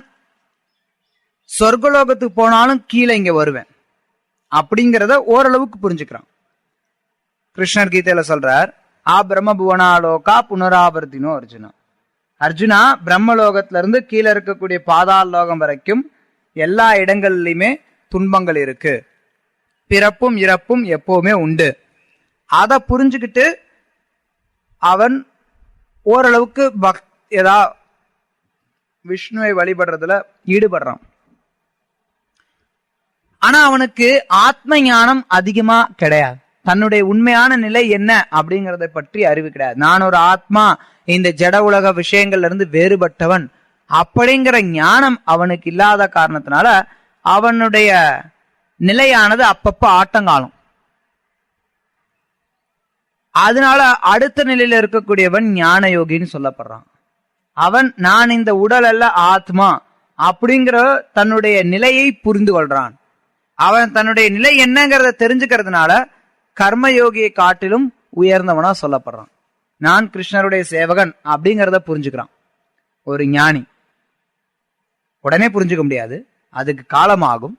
சொர்க்கலோகத்துக்கு போனாலும் கீழே இங்க வருவேன் அப்படிங்கிறத ஓரளவுக்கு புரிஞ்சுக்கிறான். கிருஷ்ணர் கீதையில சொல்றார், ஆ பிரம்ம புவனாலோகா புனராவர்த்தினோ அர்ஜுனா. அர்ஜுனா, பிரம்மலோகத்துல இருந்து கீழே இருக்கக்கூடிய பாதாள லோகம் வரைக்கும் எல்லா இடங்கள்லயுமே துன்பங்கள் இருக்கு, பிறப்பும் இறப்பும் எப்பவுமே உண்டு. அதை புரிஞ்சுக்கிட்டு அவன் ஓரளவுக்கு விஷ்ணுவை வழிபடுறதுல ஈடுபடுறான். ஆனா அவனுக்கு ஆத்ம ஞானம் அதிகமா கிடையாது. தன்னுடைய உண்மையான நிலை என்ன அப்படிங்கறத பற்றி அறிவு கிடையாது. நான் ஒரு ஆத்மா, இந்த ஜட உலக விஷயங்கள்ல இருந்து வேறுபட்டவன் அப்படிங்கிற ஞானம் அவனுக்கு இல்லாத காரணத்தினால அவனுடைய நிலையானது அப்பப்ப ஆட்டங்காலம். அதனால அடுத்த நிலையில இருக்கக்கூடியவன் ஞான யோகின்னு சொல்லப்படுறான். அவன் நான் இந்த உடல் அல்ல ஆத்மா அப்படிங்கிற தன்னுடைய நிலையை புரிந்து கொள்றான். அவன் தன்னுடைய நிலை என்னங்கிறத தெரிஞ்சுக்கிறதுனால கர்மயோகியை காட்டிலும் உயர்ந்தவனா சொல்லப்படுறான். நான் கிருஷ்ணருடைய சேவகன் அப்படிங்கிறத புரிஞ்சுக்கிறான். ஒரு ஞானி உடனே புரிஞ்சுக்க முடியாது, அதுக்கு காலமாகும்.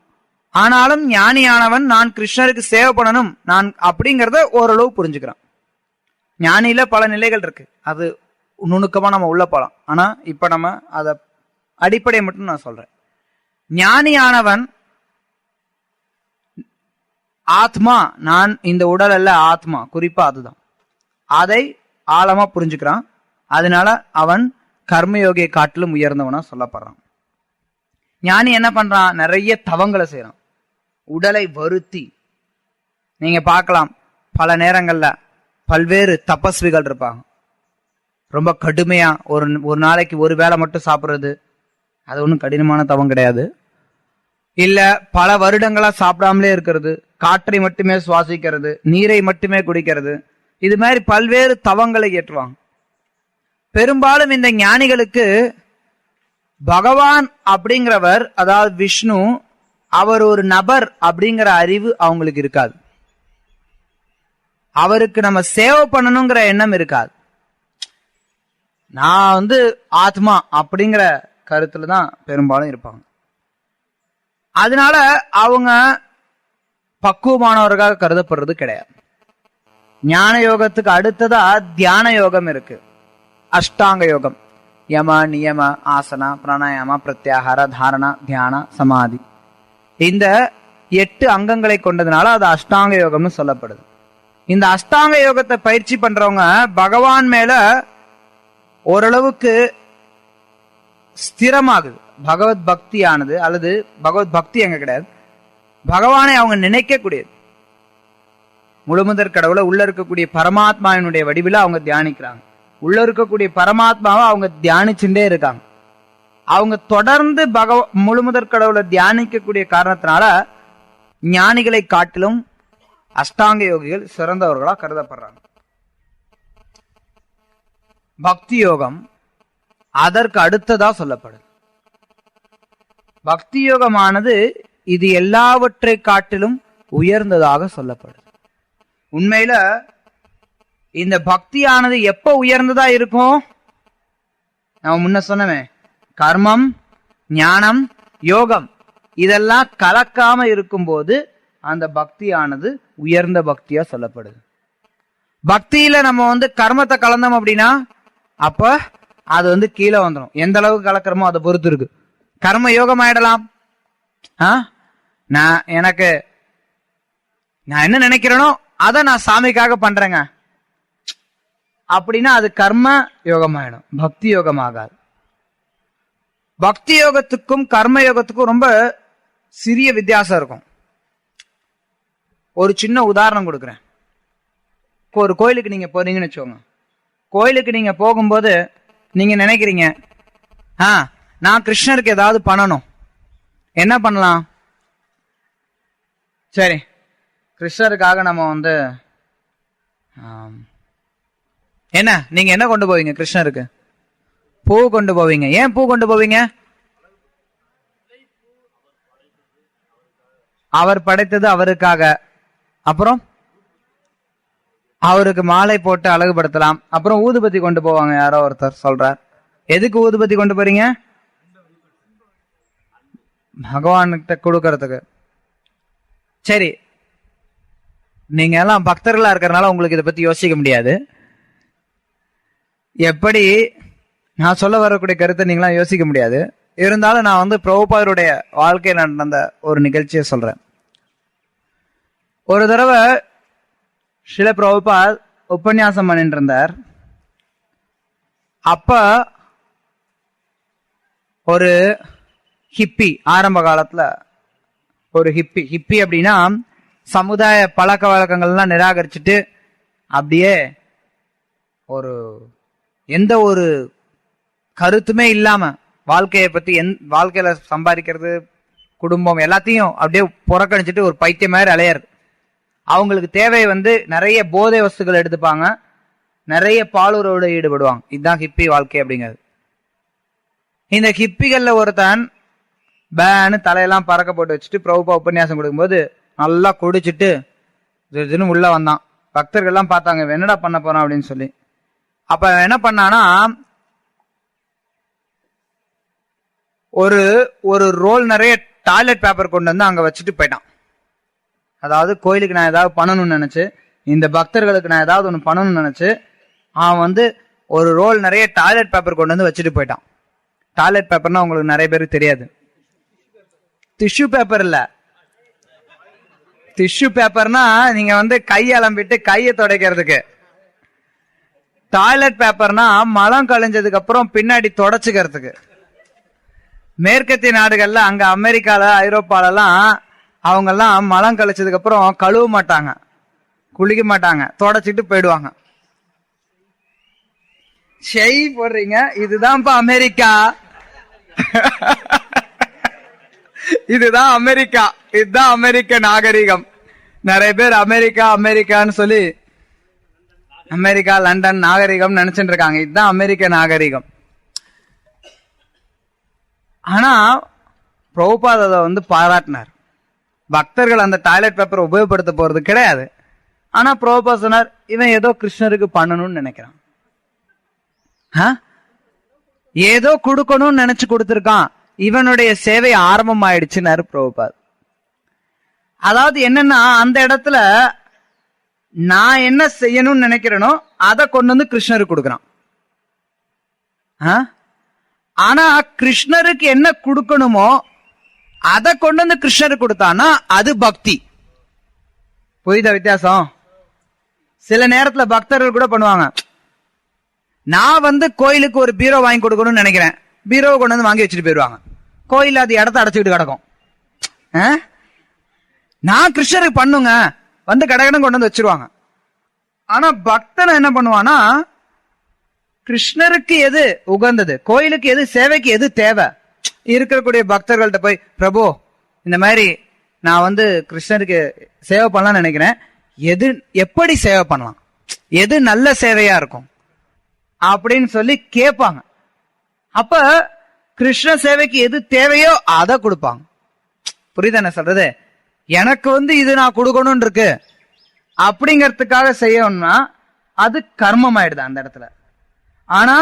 ஆனாலும் ஞானியானவன் நான் கிருஷ்ணருக்கு சேவை பண்ணணும் நான் அப்படிங்கிறத ஓரளவு புரிஞ்சுக்கிறான். ஞானியில பல நிலைகள் இருக்கு, அது நுணுக்கமா நம்ம உள்ள போலாம். ஆனா இப்ப நம்ம அத அடிப்படை மட்டும் நான் சொல்றேன். ஞானியானவன் ஆத்மா, நான் இந்த உடல் அல்ல ஆத்மா, குறிப்பா அதுதான், அதை ஆழமா புரிஞ்சுக்கிறான். அதனால அவன் கர்மயோகியை காட்டிலும் உயர்ந்தவனா சொல்லப்படுறான். ஞானி என்ன பண்றான்? நிறைய தவங்களை செய்யறான், உடலை வருத்தி. நீங்க பார்க்கலாம், பல நேரங்கள்ல பல்வேறு தபஸ்விகள் இருப்பாங்க, ரொம்ப கடுமையா ஒரு நாளைக்கு ஒரு வேளை மட்டும் சாப்பிடுறது. அது ஒன்றும் கடினமான தவம் கிடையாது. இல்ல பல வருடங்களா சாப்பிடாமலே இருக்கிறது, காற்றை மட்டுமே சுவாசிக்கிறது, நீரை மட்டுமே குடிக்கிறது, இது மாதிரி பல்வேறு தவங்களை ஏற்றுவாங்க. பெரும்பாலும் இந்த ஞானிகளுக்கு பகவான் அப்படிங்கிறவர், அதாவது விஷ்ணு, அவர் ஒரு நபர் அப்படிங்கிற அறிவு அவங்களுக்கு இருக்காது. அவருக்கு நம்ம சேவை பண்ணணுங்கிற எண்ணம் இருக்காது. நான் ஆத்மா அப்படிங்கிற கருத்துல தான் பெரும்பாலும் இருப்பாங்க. அதனால அவங்க பக்குவமானவர்களாக கருதப்படுறது கிடையாது. ஞான யோகத்துக்கு அடுத்ததா தியான யோகம் இருக்கு. அஷ்டாங்க யோகம், யம நியம ஆசனா பிராணாயாமா பிரத்யாகார தாரணா தியான சமாதி, இந்த 8 அங்கங்களை கொண்டதுனால அது அஷ்டாங்க யோகம்னு சொல்லப்படுது. இந்த அஷ்டாங்க யோகத்தை பயிற்சி பண்றவங்க பகவான் மேல ஓரளவுக்கு ஸ்திரமாகுது. பகவத் பக்தியானது, அல்லது பகவத் பக்தி எங்க கிடையாது, பகவானை அவங்க நினைக்க கூடியது. முழுமுதற் கடவுளை உள்ள இருக்கக்கூடிய பரமாத்மாவினுடைய வடிவில் அவங்க தியானிக்கிறாங்க. உள்ள இருக்கக்கூடிய பரமாத்மாவை அவங்க தியானிச்சுட்டே இருக்காங்க. அவங்க தொடர்ந்து முழுமுதற் கடவுளை தியானிக்கக்கூடிய காரணத்தினால ஞானிகளை காட்டிலும் அஷ்டாங்க யோகிகள் சிறந்தவர்களா கருதப்படுறாங்க. பக்தி யோகம் அதற்கு அடுத்ததா சொல்லப்படுது. பக்தி யோகமானது இது எல்லாவற்றை காட்டிலும் உயர்ந்ததாக சொல்லப்படுது. உண்மையில இந்த பக்தியானது எப்ப உயர்ந்ததா இருக்கும்? நம்ம முன்ன சொன்னமே, கர்மம், ஞானம், யோகம் இதெல்லாம் கலக்காம இருக்கும்போது அந்த பக்தியானது உயர்ந்த பக்தியா சொல்லப்படுது. பக்தியில நம்ம கர்மத்தை கலந்தோம் அப்படின்னா அப்ப அது கீழே வந்துடும். எந்த அளவுக்கு கலக்கிறோமோ அதை பொறுத்து இருக்கு. கர்ம யோகம் ஆயிடலாம். நான் என்ன நினைக்கிறேனோ அதை நான் சாமிக்காக பண்றேங்க அப்படின்னா அது கர்ம யோகம் ஆயிடும், பக்தி யோகம் ஆகாது. பக்தி யோகத்துக்கும் கர்ம யோகத்துக்கும் ரொம்ப சிறிய வித்தியாசம் இருக்கும். ஒரு சின்ன உதாரணம் கொடுக்குறேன். ஒரு கோயிலுக்கு நீங்க போறீங்கன்னு வச்சுக்கோங்க. கோயிலுக்கு நீங்க போகும்போது நீங்க நினைக்கிறீங்க, நான் கிருஷ்ணருக்கு ஏதாவது பண்ணணும், என்ன பண்ணலாம்? சரி, கிருஷ்ணருக்காக நம்ம என்ன நீங்க என்ன கொண்டு போவீங்க? கிருஷ்ணருக்கு பூ கொண்டு போவீங்க. ஏன் பூ கொண்டு போவீங்க? அவர் படைத்தது அவருக்காக. அப்புறம் அவருக்கு மாலை போட்டு அழகுபடுத்தலாம். அப்புறம் ஊதுபத்தி கொண்டு போவாங்க, யாரோ ஒருத்தர் சொல்றார். எதுக்கு ஊதுபத்தி கொண்டு போறீங்க? பகவான்கிட்ட கொடுக்கறதுக்கு. சரி, நீங்க எல்லாம் பக்தர்களா இருக்கிறதுனால உங்களுக்கு இதை பத்தி யோசிக்க முடியாது. எப்படி நான் சொல்ல வரக்கூடிய கருத்தை நீங்களாம் யோசிக்க முடியாது. இருந்தாலும் நான் பிரபுபாதருடைய வாழ்க்கையில் நடந்த ஒரு நிகழ்ச்சியை சொல்றேன். ஒரு தடவை ஸ்ரீல பிரபுபாத் உபன்யாசம் பண்ணிட்டு இருந்தார். அப்ப ஒரு ஹிப்பி, ஆரம்ப காலத்துல ஒரு ஹிப்பி அப்படின்னா சமுதாய பழக்க வழக்கங்கள்லாம் நிராகரிச்சுட்டு அப்படியே ஒரு எந்த ஒரு கருத்துமே இல்லாம வாழ்க்கையை பத்தி வாழ்க்கையில சம்பாதிக்கிறது, குடும்பம் எல்லாத்தையும் அப்படியே புறக்கணிச்சுட்டு ஒரு பைத்தியம் மாதிரி அலையறது. அவங்களுக்கு தேவை நிறைய போதை வஸ்துக்கள் எடுத்துப்பாங்க, நிறைய பாலுறவோட ஈடுபடுவாங்க. இதுதான் ஹிப்பி வாழ்க்கை அப்படிங்கிறது. இந்த ஹிப்பிகள்ல ஒருத்தன் பேனு தலையெல்லாம் பறக்க போட்டு வச்சுட்டு பிரபுபா உபன்யாசம் கொடுக்கும்போது நல்லா குடிச்சிட்டு உள்ள வந்தான். பக்தர்கள்லாம் பார்த்தாங்க, என்னடா பண்ண போறான் அப்படின்னு சொல்லி. அப்ப என்ன பண்ணானா, ஒரு ரோல் நிறைய டாய்லெட் பேப்பர் கொண்டு வந்து அங்க வச்சுட்டு போயிட்டான். அதாவது கோயிலுக்கு நான் ஏதாவது பண்ணணும்னு நினைச்சு, இந்த பக்தர்களுக்கு நான் ஏதாவது ஒண்ணு பண்ணணும்னு நினைச்சு அவன் ஒரு ரோல் நிறைய டாய்லெட் பேப்பர் கொண்டு வந்து வச்சுட்டு போயிட்டான். டாய்லெட் பேப்பர்னா உங்களுக்கு நிறைய பேருக்கு தெரியாது. டிஷ்யூ பேப்பர் இல்ல. டிஷ்யூ பேப்பர்னா நீங்க கை அலம்பிட்டு கையை துடைக்கிறதுக்கு. டாய்லெட் பேப்பர்னா மலம் கழிஞ்சதுக்கு அப்புறம் பின்னாடி தொடச்சுக்கிறதுக்கு. மேற்கத்திய நாடுகள்ல, அங்க அமெரிக்கால ஐரோப்பால எல்லாம் அவங்க எல்லாம் மலம் கழிச்சதுக்கு அப்புறம் கழுவ மாட்டாங்க, குளிக்க மாட்டாங்க, தொடச்சிட்டு போயிடுவாங்க. ஷெய் போடுறீங்க, இதுதான்ப்பா அமெரிக்கா. இதுதான் அமெரிக்கா, இதுதான் அமெரிக்க நாகரிகம். நிறைய பேர் அமெரிக்கான்னு சொல்லி அமெரிக்கா, லண்டன் நாகரிகம் நினைச்சிட்டு இருக்காங்க. இதுதான் அமெரிக்க நாகரிகம். ஆனா பிரபுபாத் அதை பாராட்டினார். பக்தர்கள் அந்த டாய்லெட் பேப்பரை உபயோகப்படுத்த போறது கிடையாது. ஆனா பிரபுபாத் சொன்னார், இவன் ஏதோ கிருஷ்ணருக்கு பண்ணணும்னு நினைக்கிறான், ஏதோ கொடுக்கணும்னு நினைச்சு கொடுத்திருக்கான், இவனுடைய சேவை ஆரம்பம் ஆயிடுச்சுன்னாரு பிரபுபாத். அதாவது என்னன்னா, அந்த இடத்துல நான் என்ன செய்யணும்னு நினைக்கிறேனோ அதை கொண்டு வந்து கிருஷ்ணருக்கு கொடுக்கறான். ஆனா கிருஷ்ணருக்கு என்ன கொடுக்கணுமோ அதை கொண்டு வந்து கிருஷ்ணருக்கு கொடுத்தானா அது பக்தி. புரியுதா வித்தியாசம்? சில நேரத்துல பக்தர்கள் கூட பண்ணுவாங்க, நான் வந்து கோயிலுக்கு ஒரு பீரோ வாங்கி கொடுக்கணும்னு நினைக்கிறேன், பீரோவை கொண்டு வந்து வாங்கி வச்சுட்டு போயிருவாங்க, கோயில் அது இடத்த அடைச்சுக்கிட்டு கிடக்கும். நான் கிருஷ்ணருக்கு பண்ணுங்க வந்து கடகடம் கொண்டு வந்து வச்சிருவாங்க. ஆனா பக்தன் என்ன பண்ணுவானா, கிருஷ்ணருக்கு எது உகந்தது, கோயிலுக்கு எது, சேவைக்கு எது தேவை, இருக்கக்கூடிய பக்தர்கள்ட்ட போய், பிரபு இந்த மாதிரி நான் வந்து கிருஷ்ணருக்கு சேவை பண்ணலாம்னு நினைக்கிறேன், எது எப்படி சேவை பண்ணலாம், எது நல்ல சேவையா இருக்கும் அப்படின்னு சொல்லி கேட்பாங்க. அப்ப கிருஷ்ண சேவைக்கு எது தேவையோ அதை கொடுப்பாங்க. புரியுதா என்ன சொல்றது? எனக்கு வந்து இது நான் கொடுக்கணும் இருக்கு அப்படிங்கறதுக்காக செய்யணும்னா அது கர்மம் ஆயிடுது அந்த இடத்துல. ஆனா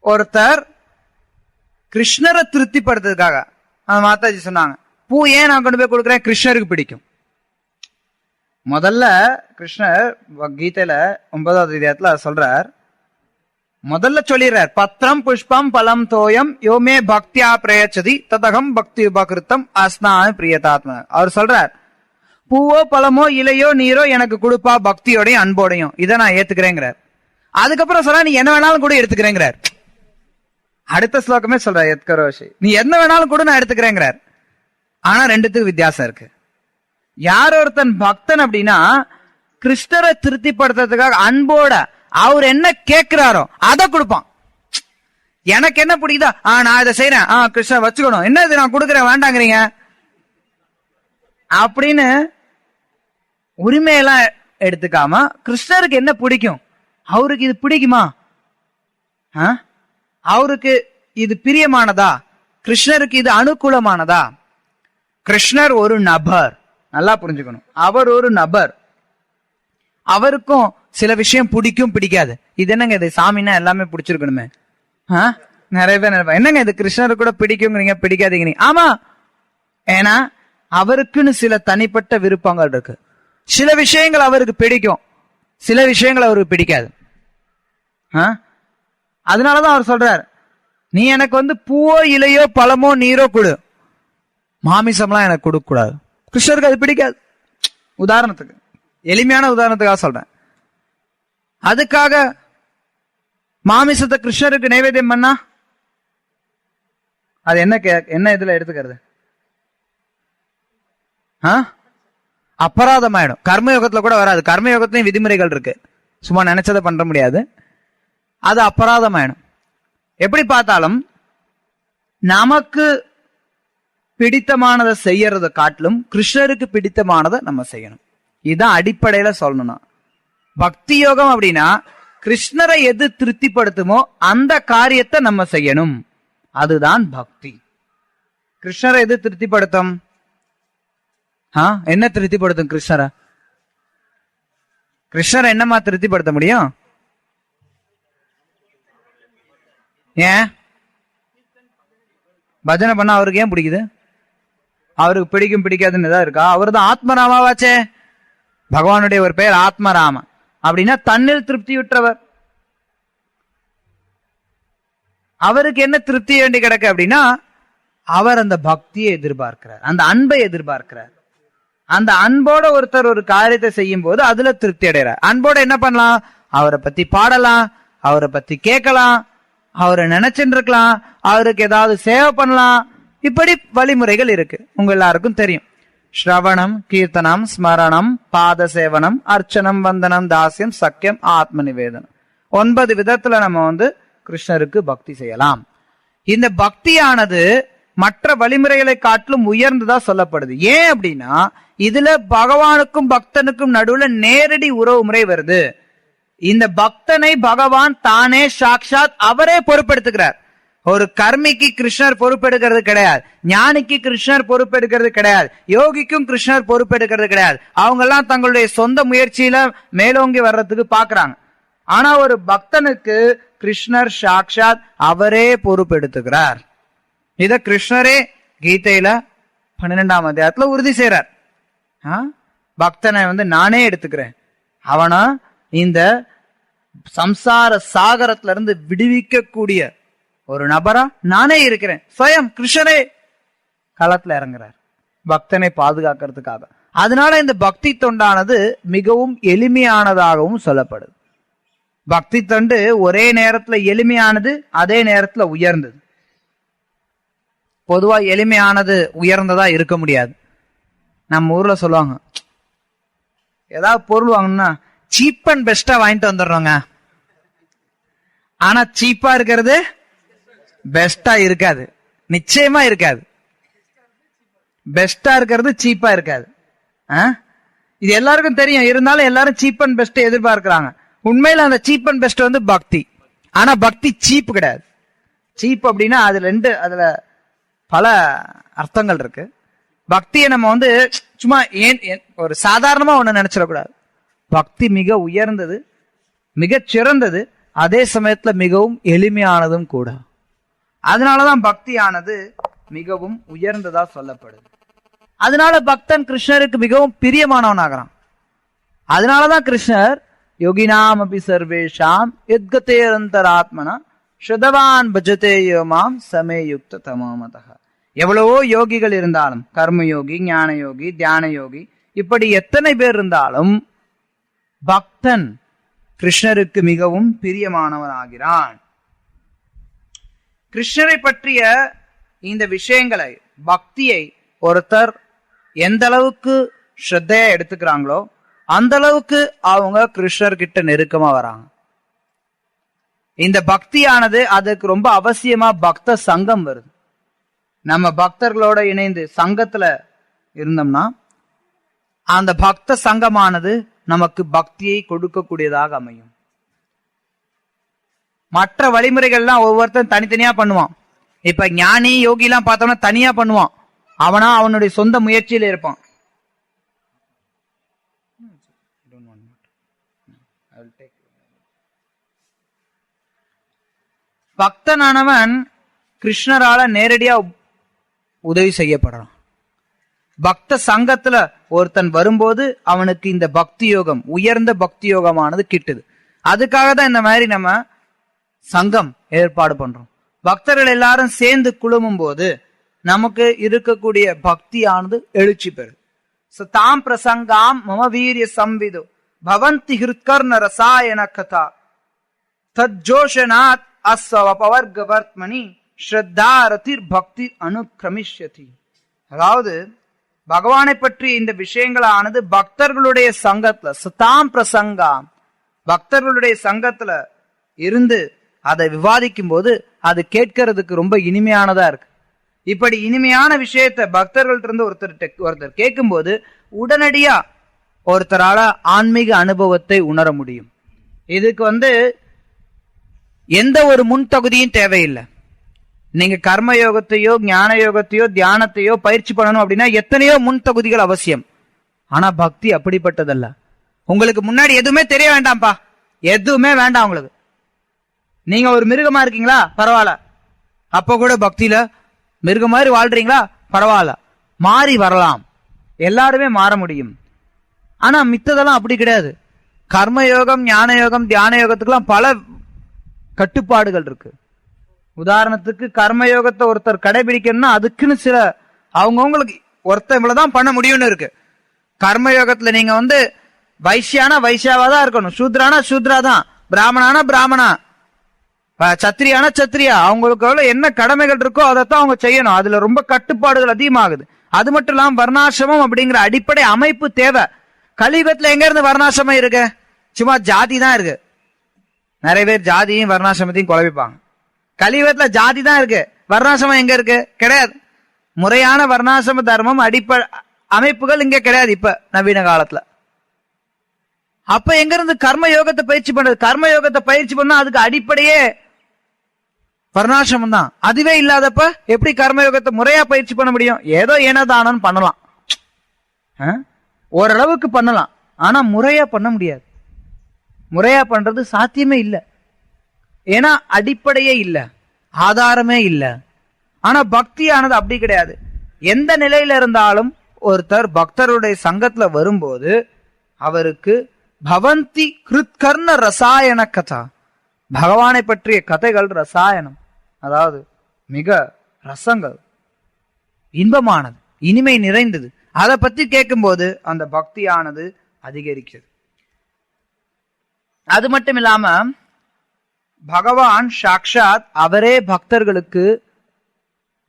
ஒருத்தர் கிருஷ்ணரை திருப்திப்படுத்துறதுக்காக, மாதாஜி சொன்னாங்க, பூ ஏன் நான் கொண்டு போய் கொடுக்குறேன், கிருஷ்ணருக்கு பிடிக்கும். முதல்ல கிருஷ்ணர் கீதையில 9வது அத்தியாயத்துல சொல்றார், முதல்ல சொல்லிடுறார், பத்திரம் புஷ்பம் பலம் தோயம் யோமே பக்தியா பிரயச்சதி ததகம் பக்தி உபகிருத்தம் அஸ்னாமி பிரியதாத்ம. அவர் சொல்றார், பூவோ பழமோ இலையோ நீரோ எனக்கு கொடுப்பா பக்தியோடையும் அன்போடையும், இதை நான் ஏத்துக்கிறேங்கிறார். அதுக்கப்புறம் சொல்ற, நீ என்ன வேணாலும் கூட எடுத்துக்கிறேங்கிறார். அடுத்த ஸ்லோகமே சொல்ற, எத்கரோஷி, நீ என்ன வேணாலும் கூட நான் எடுத்துக்கிறேங்கிறார். ஆனா ரெண்டுத்துக்கு வித்தியாசம் இருக்கு. யார் ஒருத்தன் பக்தன் அப்படின்னா கிருஷ்ணரை திருப்திப்படுத்துறதுக்காக அன்போட அவர் என்ன கேட்கிறாரோ அதை கொடுப்பான். எனக்கு என்ன பிடிக்குதா, நான் இதை செய்யறேன், கிருஷ்ணர் வச்சுக்கணும், என்ன இது நான் கொடுக்குறேன் வேண்டாங்கிறீங்க அப்படின்னு உரிமையெல்லாம் எடுத்துக்காம, கிருஷ்ணருக்கு என்ன பிடிக்கும், அவருக்கு இது பிடிக்குமா, அவருக்கு இது பிரியமானதா, கிருஷ்ணருக்கு இது அனுகூலமானதா. கிருஷ்ணர் ஒரு நபர், நல்லா புரிஞ்சுக்கணும், அவர் ஒரு நபர், அவருக்கும் சில விஷயம் பிடிக்கும் பிடிக்காது. இது என்னங்க இது சாமின்னா எல்லாமே பிடிச்சிருக்கணுமே, நிறைய பேர் நினைப்பா, என்னங்க இது கிருஷ்ணருக்கு கூட பிடிக்குங்கிறீங்க பிடிக்காதீங்க. ஆமா, ஏன்னா அவருக்குன்னு சில தனிப்பட்ட விருப்பங்கள் இருக்கு. சில விஷயங்கள் அவருக்கு பிடிக்கும், சில விஷயங்கள் அவருக்கு பிடிக்காது. அதனாலதான் அவர் சொல்றார், நீ எனக்கு வந்து பூவோ இலையோ பழமோ நீரோ கொடு, மாமிசம்லாம் எனக்கு கொடுக்க கூடாது. கிருஷ்ணருக்கு அது பிடிக்காது. உதாரணத்துக்கு, எளிமையான உதாரணத்துக்காக சொல்றேன். அதுக்காக மாமிசத்தை கிருஷ்ணருக்கு நைவேத்தியம் பண்ணா அது என்ன இதுல எடுத்துக்கிறது, அபராதம் ஆயிடும். கர்மயோகத்துல கூட வராது, கர்மயோகத்திலையும் விதிமுறைகள் இருக்கு, சும்மா நினைச்சதை பண்ற முடியாது, அது அபராதம் ஆயிடும். எப்படி பார்த்தாலும் நமக்கு பிடித்தமானதை செய்யறதை காட்டிலும் கிருஷ்ணருக்கு பிடித்தமானதை நம்ம செய்யணும். இதுதான் அடிப்படையில சொல்லணும்னா பக்தி யோகம் அப்படின்னா, கிருஷ்ணரை எது திருப்திப்படுத்துமோ அந்த காரியத்தை நம்ம செய்யணும், அதுதான் பக்தி. கிருஷ்ணரை எது திருப்திப்படுத்தும், என்ன திருப்திப்படுத்தும் கிருஷ்ணரை? கிருஷ்ணரை என்னமா திருப்திப்படுத்த முடியும்? ஏன் பஜனை பண்ண அவருக்கு ஏன் பிடிக்குது? அவருக்கு பிடிக்கும் பிடிக்காதுன்னு தான் இருக்கா? அவரு தான் ஆத்மராமாவாச்சே. பகவானுடைய ஒரு பெயர் ஆத்மராம, அப்படின்னா தன்னில் திருப்தியுற்றவர். அவருக்கு என்ன திருப்தி வேண்டி கிடக்கு அப்படின்னா, அவர் அந்த பக்தியை எதிர்பார்க்கிறார், அந்த அன்பை எதிர்பார்க்கிறார். அந்த அன்போட ஒருத்தர் ஒரு காரியத்தை செய்யும் போது அதுல திருப்தி அடைகிறார். அன்போட என்ன பண்ணலாம், அவரை பத்தி பாடலாம், அவரை பத்தி கேட்கலாம், அவரை நினைச்சுட்டு இருக்கலாம், அவருக்கு ஏதாவது சேவை பண்ணலாம். இப்படி வழிமுறைகள் இருக்கு, உங்க எல்லாருக்கும் தெரியும். ஸ்ரவணம், கீர்த்தனம், ஸ்மரணம், பாத சேவனம், அர்ச்சனம், வந்தனம், தாசியம், சக்கியம், ஆத்ம நிவேதனம். 9 விதத்துல நம்ம கிருஷ்ணருக்கு பக்தி செய்யலாம். இந்த பக்தியானது மற்ற வழிமுறைகளை காட்டிலும் உயர்ந்ததா சொல்லப்படுது. ஏன் அப்படின்னா, இதுல பகவானுக்கும் பக்தனுக்கும் நடுவுல நேரடி உறவு முறை வருது. இந்த பக்தனை பகவான் தானே சாக்ஷாத் அவரே பொறுப்பெடுத்துக்கிறார். ஒரு கர்மிக்கு கிருஷ்ணர் பொறுப்பெடுக்கிறது கிடையாது, ஞானிக்கு கிருஷ்ணர் பொறுப்பெடுக்கிறது கிடையாது, யோகிக்கும் கிருஷ்ணர் பொறுப்பெடுக்கிறது கிடையாது. அவங்க எல்லாம் தங்களுடைய சொந்த முயற்சியில மேலோங்கி வர்றதுக்கு பாக்குறாங்க. ஆனா ஒரு பக்தனுக்கு கிருஷ்ணர் சாக்ஷாத் அவரே பொறுப்பெடுத்துக்கிறார். இத கிருஷ்ணரே கீதையில 12ஆம் அத்தியாயத்துல உறுதி செய்றார். பக்தனை நானே எடுத்துக்கிறேன், அவனா இந்த சம்சார சாகரத்துல இருந்து விடுவிக்க கூடிய ஒரு நபரா நானே இருக்கிறேன். ஸ்வயம் கிருஷ்ணரே களத்துல இறங்குறார் பக்தனை பாதுகாக்கிறதுக்காக. அதனால இந்த பக்தி தொண்டானது மிகவும் எளிமையானதாகவும் சொல்லப்படுது. பக்தி தொண்டு ஒரே நேரத்துல எளிமையானது, அதே நேரத்துல உயர்ந்தது. பொதுவா எளிமையானது உயர்ந்ததா இருக்க முடியாது. நம்ம ஊர்ல சொல்லுவாங்க, ஏதாவது பொருள் வாங்கணும்னா சீப் அண்ட் பெஸ்டா வாங்கிட்டு வந்துடுறோங்க. ஆனா சீப்பா இருக்கிறது பெஸ்டா இருக்காது, நிச்சயமா இருக்காது. பெஸ்டா இருக்கிறது சீப்பா இருக்காது. இது எல்லாருக்கும் தெரியும். இருந்தாலும் எல்லாரும் சீப் அண்ட் பெஸ்ட் எதிர்பார்க்கிறாங்க. உண்மையில அந்த சீப் அண்ட் பெஸ்ட் பக்தி. ஆனா பக்தி சீப் கிடையாது. சீப் அப்படின்னா அதுல பல அர்த்தங்கள் இருக்கு. பக்தியை நம்ம சும்மா ஒரு சாதாரணமா ஒண்ணு நினைச்சிடக்கூடாது. பக்தி மிக உயர்ந்தது, மிக சிறந்தது, அதே சமயத்துல மிகவும் எளிமையானதும் கூட. அதனாலதான் பக்தியானது மிகவும் உயர்ந்ததா சொல்லப்படுது. அதனால பக்தன் கிருஷ்ணருக்கு மிகவும் பிரியமானவனாகிறான். அதனாலதான் கிருஷ்ணர் யோகினாம் அபி சர்வேஷாம் யத்கதேரந்தராத்மனா ஸ்ருதவான் பஜதே யோமாம் சமேயுக்த தமோமதஹ. எவ்வளவோ யோகிகள் இருந்தாலும், கர்மயோகி, ஞான யோகி, தியான யோகி, இப்படி எத்தனை பேர் இருந்தாலும் பக்தன் கிருஷ்ணருக்கு மிகவும் பிரியமானவனாகிறான். கிருஷ்ணரை பற்றிய இந்த விஷயங்களை, பக்தியை ஒருத்தர் எந்த அளவுக்கு ஸ்ரத்தையா எடுத்துக்கிறாங்களோ அந்த அளவுக்கு அவங்க கிருஷ்ணர்கிட்ட நெருக்கமா வராங்க. இந்த பக்தியானது அதுக்கு ரொம்ப அவசியமா பக்த சங்கம் வருது. நம்ம பக்தர்களோட இணைந்து சங்கத்துல இருந்தோம்னா அந்த பக்த சங்கமானது நமக்கு பக்தியை கொடுக்கக்கூடியதாக அமையும். மற்ற வழிமுறைகள்லாம் ஒவ்வொருத்தன் தனித்தனியா பண்ணுவான். இப்ப ஞானி யோகி எல்லாம் பார்த்தோம்னா தனியா பண்ணுவான். அவனா அவனுடைய சொந்த முயற்சியில இருப்பான். பக்தனானவன் கிருஷ்ணரால நேரடியா உதவி செய்யப்படுறான். பக்த சங்கத்துல ஒருத்தன் வரும்போது அவனுக்கு இந்த பக்தி யோகம், உயர்ந்த பக்தி யோகமானது கிட்டுது. அதுக்காக தான் இந்த மாதிரி நம்ம சங்கம் ஏற்பாடு பண்றோம். பக்தர்கள் எல்லாரும் சேர்ந்து குழுமும் போது நமக்கு இருக்கக்கூடிய பக்தியானது எழுச்சி பெறுது. தாம் பிரசங்காம் மம வீரிய சம்விது பவந்தி ஹிருத்கர்ண ரசாயன கதா தஜ்ஜோஷனாத் அஸ்வபவர்கவர்த்மனி ஸ்ரத்தாரதிர் பக்தி அனுக்கிரமிஷ்யதி. அதாவது பகவானை பற்றி இந்த விஷயங்களானது பக்தர்களுடைய சங்கத்துல, சதாம் பிரசங்காம், பக்தர்களுடைய சங்கத்துல இருந்து அதை விவாதிக்கும் போது அது கேட்கறதுக்கு ரொம்ப இனிமையானதா இருக்கு. இப்படி இனிமையான விஷயத்த பக்தர்கள்ட்ட இருந்து ஒருத்தர் கேட்கும் போது உடனடியா ஒருத்தரால ஆன்மீக அனுபவத்தை உணர முடியும். இதுக்கு எந்த ஒரு முன் தகுதியும் தேவையில்லை. நீங்க கர்ம யோகத்தையோ ஞான யோகத்தையோ தியானத்தையோ பயிற்சி பண்ணணும் அப்படின்னா எத்தனையோ முன் தகுதிகள் அவசியம். ஆனா பக்தி அப்படிப்பட்டதல்ல. உங்களுக்கு முன்னாடி எதுவுமே தெரிய வேண்டாம்ப்பா, எதுவுமே வேண்டாம் உங்களுக்கு. நீங்க ஒரு மிருகமா இருக்கீங்களா, பரவாயில்ல, அப்ப கூட பக்தியில மிருகம் மாதிரி வாழ்றீங்களா, பரவாயில்ல, மாறி வரலாம், எல்லாருமே மாற முடியும். ஆனா மித்ததெல்லாம் அப்படி கிடையாது. கர்ம யோகம், ஞான யோகம், தியான யோகத்துக்கெல்லாம் பல கட்டுப்பாடுகள் இருக்கு. உதாரணத்துக்கு கர்ம யோகத்தை ஒருத்தர் கடைபிடிக்கணும்னா அதுக்குன்னு சில அவங்கவுங்களுக்கு ஒருத்தர் இவ்வளவுதான் பண்ண முடியும்னு இருக்கு. கர்ம யோகத்துல நீங்க வைசியானா வைசியாவா தான் இருக்கணும், சூத்ரானா சூத்ரா தான், பிராமணானா பிராமணா, சத்திரியானா சத்திரியா, அவங்களுக்கு என்ன கடமைகள் இருக்கோ அதைத்தான் அவங்க செய்யணும். அதுல ரொம்ப கட்டுப்பாடுகள் அதிகமாகுது. அது மட்டும் இல்லாம வர்ணாசிரமம் அப்படிங்கிற அடிப்படை அமைப்பு தேவை. கலியுகத்துல எங்க இருந்து வர்ணாசிரமம் இருக்கு? சும்மா ஜாதி தான் இருக்கு. நிறைய பேர் ஜாதியும் வர்ணாசிரமத்தையும் குழப்பிப்பாங்க. கலியுகத்துல ஜாதி தான் இருக்கு, வர்ணாசிரமம் எங்க இருக்கு? கிடையாது. முறையான வர்ணாசிரம தர்மம் அடிப்படை அமைப்புகள் இங்க கிடையாது இப்ப நவீன காலத்துல. அப்ப எங்க இருந்து கர்ம யோகத்தை பயிற்சி பண்றது? கர்ம யோகத்தை பயிற்சி பண்ணா அதுக்கு அடிப்படையே வர்ணாசிரமம் தான். அதுவே இல்லாதப்ப எப்படி கர்மயோகத்தை முறையா பயிற்சி பண்ண முடியும்? ஏதோ ஏனதானு பண்ணலாம், ஓரளவுக்கு பண்ணலாம், ஆனா முறையா பண்ண முடியாது. முறையா பண்றது சாத்தியமே இல்லை. ஏன்னா அடிப்படையே இல்லை, ஆதாரமே இல்லை. ஆனா பக்தியானது அப்படி கிடையாது. எந்த நிலையில இருந்தாலும் ஒருத்தர் பக்தருடைய சங்கத்துல வரும்போது அவருக்கு பவந்தி கிருத்கர்ண ரசாயன கதா, பகவானை பற்றிய கதைகள் ரசாயனம், அதாவது மிக ரசங்கள், இன்பமானது, இனிமை நிறைந்தது. அதை பத்தி கேட்கும்போது அந்த பக்தியானது அதிகரிக்கிறது. அது மட்டும் இல்லாம பகவான் சாக்ஷாத் அவரே பக்தர்களுக்கு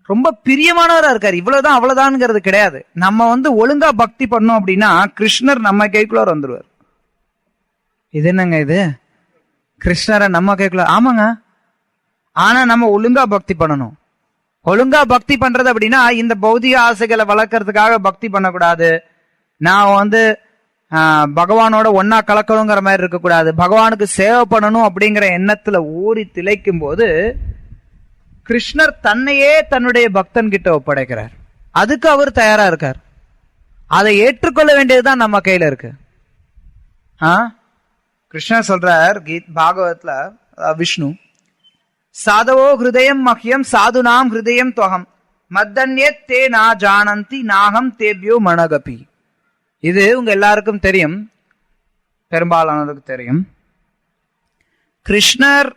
ரொம்ப பிரியமானவரா இருக்காரு. இவ்வளவுதான் அவ்வளவுதான்ங்கிறது கிடையாது. நம்ம ஒழுங்கா பக்தி பண்ணோம் அப்படின்னா கிருஷ்ணர் நம்ம கைக்குள்ள வந்துருவார். இது என்னங்க இது, கிருஷ்ணரை நம்ம கைக்குள்ள? ஆமாங்க. ஆனா நம்ம ஒழுங்கா பக்தி பண்ணணும். ஒழுங்கா பக்தி பண்றது அப்படின்னா இந்த பௌதிக ஆசைகளை வளர்க்கறதுக்காக பக்தி பண்ணக்கூடாது. நான் பகவானோட ஒன்னா கலக்கணுங்கிற மாதிரி இருக்கக்கூடாது. பகவானுக்கு சேவை பண்ணணும் அப்படிங்கிற எண்ணத்துல ஊறி திளைக்கும் போது கிருஷ்ணர் தன்னையே தன்னுடைய பக்தன் கிட்ட ஒப்படைக்கிறார். அதுக்கு அவர் தயாரா இருக்கார். அதை ஏற்றுக்கொள்ள வேண்டியதுதான் நம்ம கையில இருக்கு. கிருஷ்ணர் சொல்றார் பாகவத்ல, விஷ்ணு, சாதவோ ஹிருதயம் மஹ்யம் சாதுனாம் ஹிருதயம் துவகம் மத்தன்யத் தே நா ஜானந்தி நாகம் தேபியோ மணகபி. இது உங்க எல்லாருக்கும் தெரியும், பெரும்பாலானதுக்கு தெரியும். கிருஷ்ணர்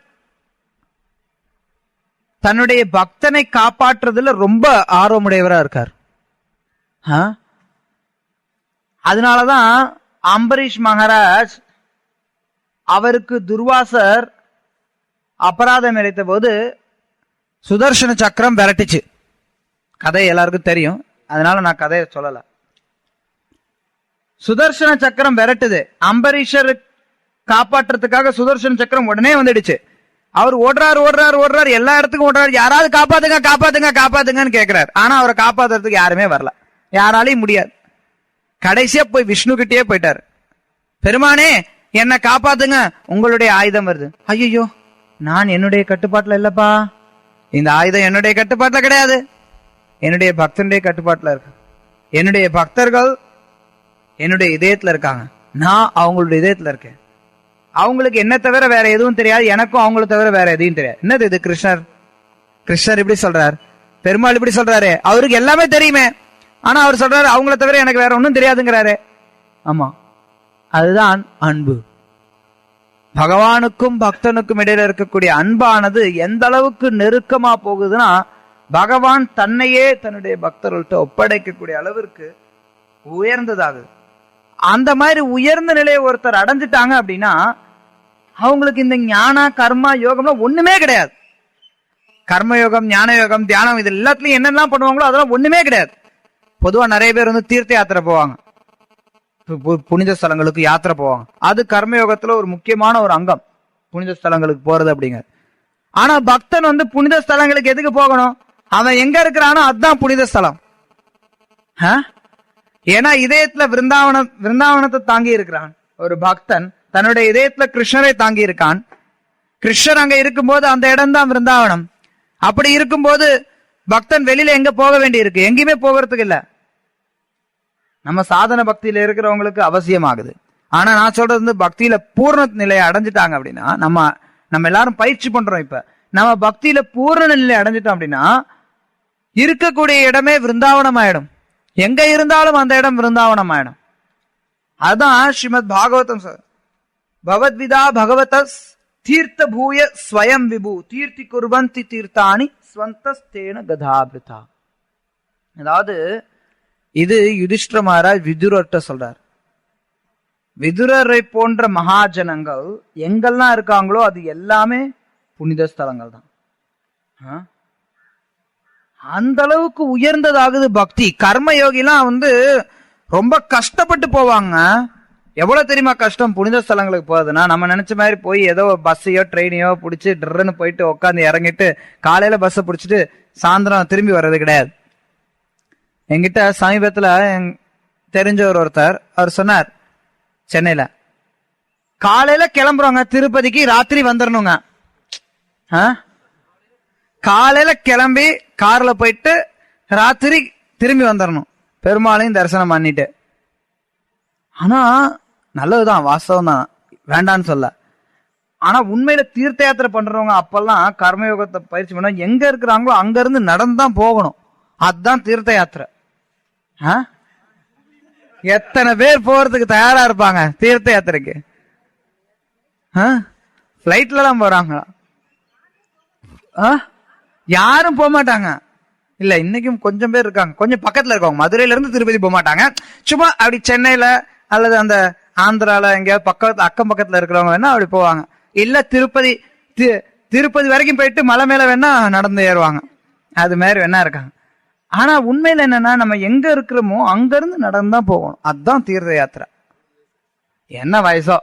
தன்னுடைய பக்தனை காப்பாற்றுறதுல ரொம்ப ஆர்வமுடையவரா இருக்கார். அதனாலதான் அம்பரீஷ் மகாராஜ் அவருக்கு துர்வாசர் அபராதம் இழைத்த போது சுதர்சன சக்கரம் விரட்டிச்சு. கதை எல்லாருக்கும் தெரியும், அதனால நான் கதையை சொல்லல. சுதர்சன சக்கரம் விரட்டுது. அம்பரீஷர் காப்பாற்றுறதுக்காக சுதர்சன சக்கரம் உடனே வந்துடுச்சு. அவர் ஓடுறாரு ஓடுறாரு ஓடுறாரு, எல்லா இடத்துக்கும் ஓடுறாரு. யாராவது காப்பாத்துங்க காப்பாத்துங்க காப்பாத்துங்கன்னு கேட்கிறாரு. ஆனா அவரை காப்பாத்துறதுக்கு யாருமே வரல, யாராலையும் முடியாது. கடைசியா போய் விஷ்ணு கிட்டே போயிட்டாரு. பெருமானே என்ன காப்பாத்துங்க, உங்களுடைய ஆயுதம் வருது. ஐயோ, நான் என்னுடைய கட்டுப்பாட்டுல இல்லப்பா, இந்த ஆயுதம் என்னுடைய கட்டுப்பாட்டுல கிடையாது, என்னுடைய பக்தனுடைய கட்டுப்பாட்டுல இருக்கு. என்னுடைய பக்தர்கள் என்னுடைய இதயத்துல இருக்காங்க, நான் அவங்களுடைய இதயத்துல இருக்கேன். அவங்களுக்கு என்ன தவிர வேற எதுவும் தெரியாது, எனக்கும் அவங்களை தவிர வேற எதையும் தெரியாது. என்னது இது? கிருஷ்ணர் இப்படி சொல்றார், பெருமாள் இப்படி சொல்றாரு. அவருக்கு எல்லாமே தெரியுமே, ஆனா அவர் சொல்றாரு அவங்கள தவிர எனக்கு வேற ஒன்னும் தெரியாதுங்கிறாரு. ஆமா, அதுதான் அன்பு. பகவானுக்கும் பக்தனுக்கும் இடையில இருக்கக்கூடிய அன்பானது எந்த அளவுக்கு நெருக்கமா போகுதுன்னா பகவான் தன்னையே தன்னுடைய பக்தர்கள்ட்ட ஒப்படைக்கக்கூடிய அளவிற்கு உயர்ந்ததாகுது. அந்த மாதிரி உயர்ந்த நிலையை ஒருத்தர் அடைஞ்சிட்டாங்க அப்படின்னா அவங்களுக்கு இந்த ஞான கர்மா யோகம்லாம் ஒண்ணுமே கிடையாது. கர்மயோகம், ஞான யோகம், தியானம், இது எல்லாத்துலயும் என்னெல்லாம் பண்ணுவாங்களோ அதெல்லாம் ஒண்ணுமே கிடையாது. பொதுவா நிறைய பேர் தீர்த்த யாத்திரை போவாங்க, புனித ஸ்தலங்களுக்கு யாத்திரை போவாங்க. அது கர்மயோகத்துல ஒரு முக்கியமான ஒரு அங்கம், புனித ஸ்தலங்களுக்கு போறது அப்படிங்கிறது. ஆனா பக்தன் புனித ஸ்தலங்களுக்கு எதுக்கு போகணும்? அவன் எங்க இருக்கிறானோ அதுதான் புனித ஸ்தலம். ஏன்னா இதயத்துல விருந்தாவனத்தை தாங்கி இருக்கிறான். ஒரு பக்தன் தன்னுடைய இதயத்துல கிருஷ்ணரை தாங்கி இருக்கான். கிருஷ்ணர் அங்க இருக்கும்போது அந்த இடம் தான் விருந்தாவனம். அப்படி இருக்கும்போது பக்தன் வெளியில எங்க போக வேண்டி இருக்கு? எங்கேயுமே போகிறதுக்கு இல்ல. நம்ம சாதன பக்தியில இருக்கிறவங்களுக்கு அவசியமாகுது. ஆனா நான் சொல்றது பக்தியில பூர்ண நிலையை அடைஞ்சிட்டாங்க அப்படின்னா, நம்ம எல்லாரும் பயிற்சி பண்றோம். இப்ப நம்ம பக்தியில பூர்ண நிலையை அடைஞ்சிட்டோம் அப்படின்னா இருக்கக்கூடிய இடமே விருந்தாவனம் ஆயிடும். எங்க இருந்தாலும் அந்த இடம் விருந்தாவனம் ஆயிடும். அதுதான் ஸ்ரீமத் பாகவதம் சார், பகவத்விதா பகவத தீர்த்த பூய ஸ்வயம் விபு தீர்த்தி குர்வந்தி தீர்த்தானி ஸ்வந்தஸ்தேன கதாபிருதா. அதாவது இது யுதிஷ்டிர மகாராஜ் விதுரர்ட்ட சொல்றார். விதுரரை போன்ற மகாஜனங்கள் எங்கெல்லாம் இருக்காங்களோ அது எல்லாமே புனித ஸ்தலங்கள் தான். அந்த அளவுக்கு உயர்ந்ததாகுது பக்தி. கர்மயோகிலாம் ரொம்ப கஷ்டப்பட்டு போவாங்க. எவ்வளவு தெரியுமா கஷ்டம் புனித ஸ்தலங்களுக்கு போறதுன்னா? நம்ம நினைச்ச மாதிரி போய் ஏதோ பஸ்ஸையோ ட்ரெயினையோ பிடிச்சி ட்ருன்னு போயிட்டு உட்காந்து இறங்கிட்டு காலையில பஸ்ஸை பிடிச்சிட்டு சாயந்தரம் திரும்பி வர்றது கிடையாது. என்கிட்ட சமீபத்துல தெரிஞ்சவர் ஒருத்தர், அவர் சொன்னார், சென்னையில காலையில கிளம்புறோங்க திருப்பதிக்கு, ராத்திரி வந்துடணுங்க. காலையில கிளம்பி கார்ல போயிட்டு ராத்திரி திரும்பி வந்துடணும் பெருமாளையும் தரிசனம் பண்ணிட்டு. ஆனா நல்லதுதான், வாஸ்தவம் தான், வேண்டான்னு சொல்ல. ஆனா உண்மையில தீர்த்த யாத்திரை பண்றவங்க அப்பெல்லாம் கர்மயோகத்தை பயிற்சி பண்ண எங்க இருக்கிறாங்களோ அங்க இருந்து நடந்துதான் போகணும். அதுதான் தீர்த்த யாத்திரை. எத்தனை பேர் போறதுக்கு தயாரா இருப்பாங்க தீர்த்த யாத்திரைக்கு? பிளைட்ல எல்லாம் போறாங்களா? யாரும் போக மாட்டாங்க. இல்ல, இன்னைக்கும் கொஞ்சம் பேர் இருக்காங்க, கொஞ்சம் பக்கத்துல இருக்கவங்க. மதுரையில இருந்து திருப்பதி போக மாட்டாங்க. சும்மா அப்படி சென்னையில அல்லது அந்த ஆந்திரால எங்கேயாவது பக்கத்துல அக்கம் பக்கத்துல இருக்கிறவங்க வேணா அப்படி போவாங்க. இல்ல திருப்பதி வரைக்கும் போயிட்டு மலை மேல வேணா நடந்து ஏறுவாங்க. அது மாதிரி வேணா இருக்காங்க. ஆனா உண்மையில என்னன்னா, நம்ம எங்க இருக்கிறோமோ அங்க இருந்து நடந்துதான் போகணும். அதுதான் தீர்த்த யாத்திரை. என்ன வயசோ,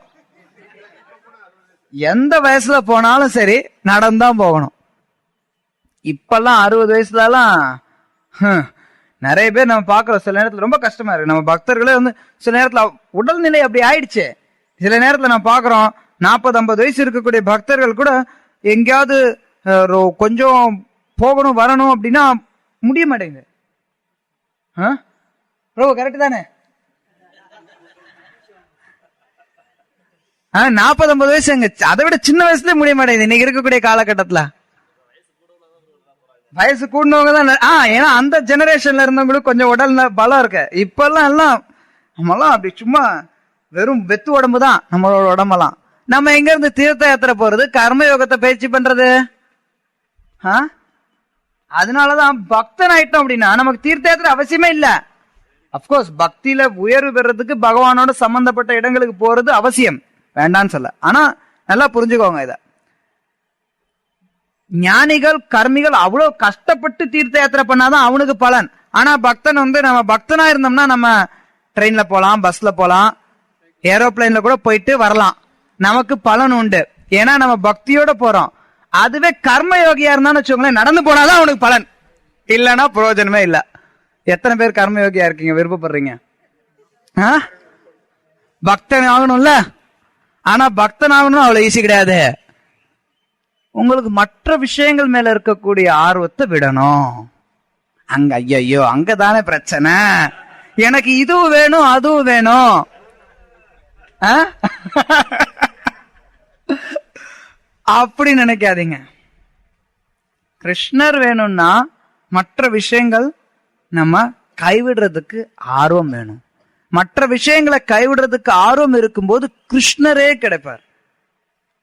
எந்த வயசுல போனாலும் சரி நடந்துதான் போகணும். இப்பெல்லாம் 60 வயசுல எல்லாம் நிறைய பேர் நம்ம பாக்குறோம். சில நேரத்துல ரொம்ப கஷ்டமா இருக்கு. நம்ம பக்தர்களே வந்து சில நேரத்துல உடல்நிலை அப்படி ஆயிடுச்சு. சில நேரத்துல நம்ம பாக்குறோம் 40-50 வயசு இருக்கக்கூடிய பக்தர்கள் கூட எங்கேயாவது கொஞ்சம் போகணும் வரணும் அப்படின்னா முடிய மாட்டேங்குது. கரெக்ட் தானே? 40-50 வயசு எங்க, அதை விட சின்ன வயசுல முடிய மாட்டேங்குது இன்னைக்கு இருக்கக்கூடிய காலகட்டத்துல. வயசு கூடவங்க தான். ஏன்னா அந்த ஜெனரேஷன்ல இருந்தவங்களுக்கு கொஞ்சம் உடல் பலம் இருக்கு. இப்ப எல்லாம் நம்மலாம் அப்படி சும்மா வெறும் வெத்து உடம்பு தான் நம்மளோட உடம்பெல்லாம். நம்ம எங்க இருந்து தீர்த்த யாத்திரை போறது, கர்மயோகத்தை பயிற்சி பண்றது? அதனாலதான் பக்தன் ஆயிட்டோம் அப்படின்னா நமக்கு தீர்த்த யாத்திரை அவசியமே இல்ல. அப்கோர்ஸ் பக்தியில உயர்வு பெறதுக்கு பகவானோட சம்பந்தப்பட்ட இடங்களுக்கு போறது அவசியம், வேண்டான்னு சொல்ல. ஆனா நல்லா புரிஞ்சுக்கோங்க இத. ஞானிகள் கர்மிகள் அவ்வளவு கஷ்டப்பட்டு தீர்த்த யாத்திரை பண்ணாதான் அவனுக்கு பலன். ஆனா பக்தன் வந்து, நம்ம பக்தனா இருந்தோம்னா நம்ம ட்ரெயின்ல போலாம், பஸ்ல போலாம், ஏரோப்ளைன்ல கூட போயிட்டு வரலாம், நமக்கு பலன் உண்டு. ஏன்னா நம்ம பக்தியோட போறோம். அதுவே கர்ம யோகியா இருந்தான்னு வச்சுக்கோங்களேன், நடந்து போனாதான் அவனுக்கு பலன், இல்லன்னா பிரயோஜனமே இல்ல. எத்தனை பேர் கர்ம யோகியா இருக்கீங்க, விருப்பப்படுறீங்க? பக்தன் ஆகணும்ல. ஆனா பக்தன் ஆகணும் அவ்வளவு ஈஸி கிடையாது. உங்களுக்கு மற்ற விஷயங்கள் மேல இருக்கக்கூடிய ஆர்வத்தை விடணும். அங்க ஐயோ அங்கதானே பிரச்சனை, எனக்கு இதுவும் வேணும் அதுவும் வேணும். அப்படி நினைக்காதீங்க. கிருஷ்ணர் வேணும்னா மற்ற விஷயங்கள் நம்ம கைவிடுறதுக்கு ஆர்வம் வேணும். மற்ற விஷயங்களை கைவிடுறதுக்கு ஆர்வம் இருக்கும்போது கிருஷ்ணரே கிடைப்பார்.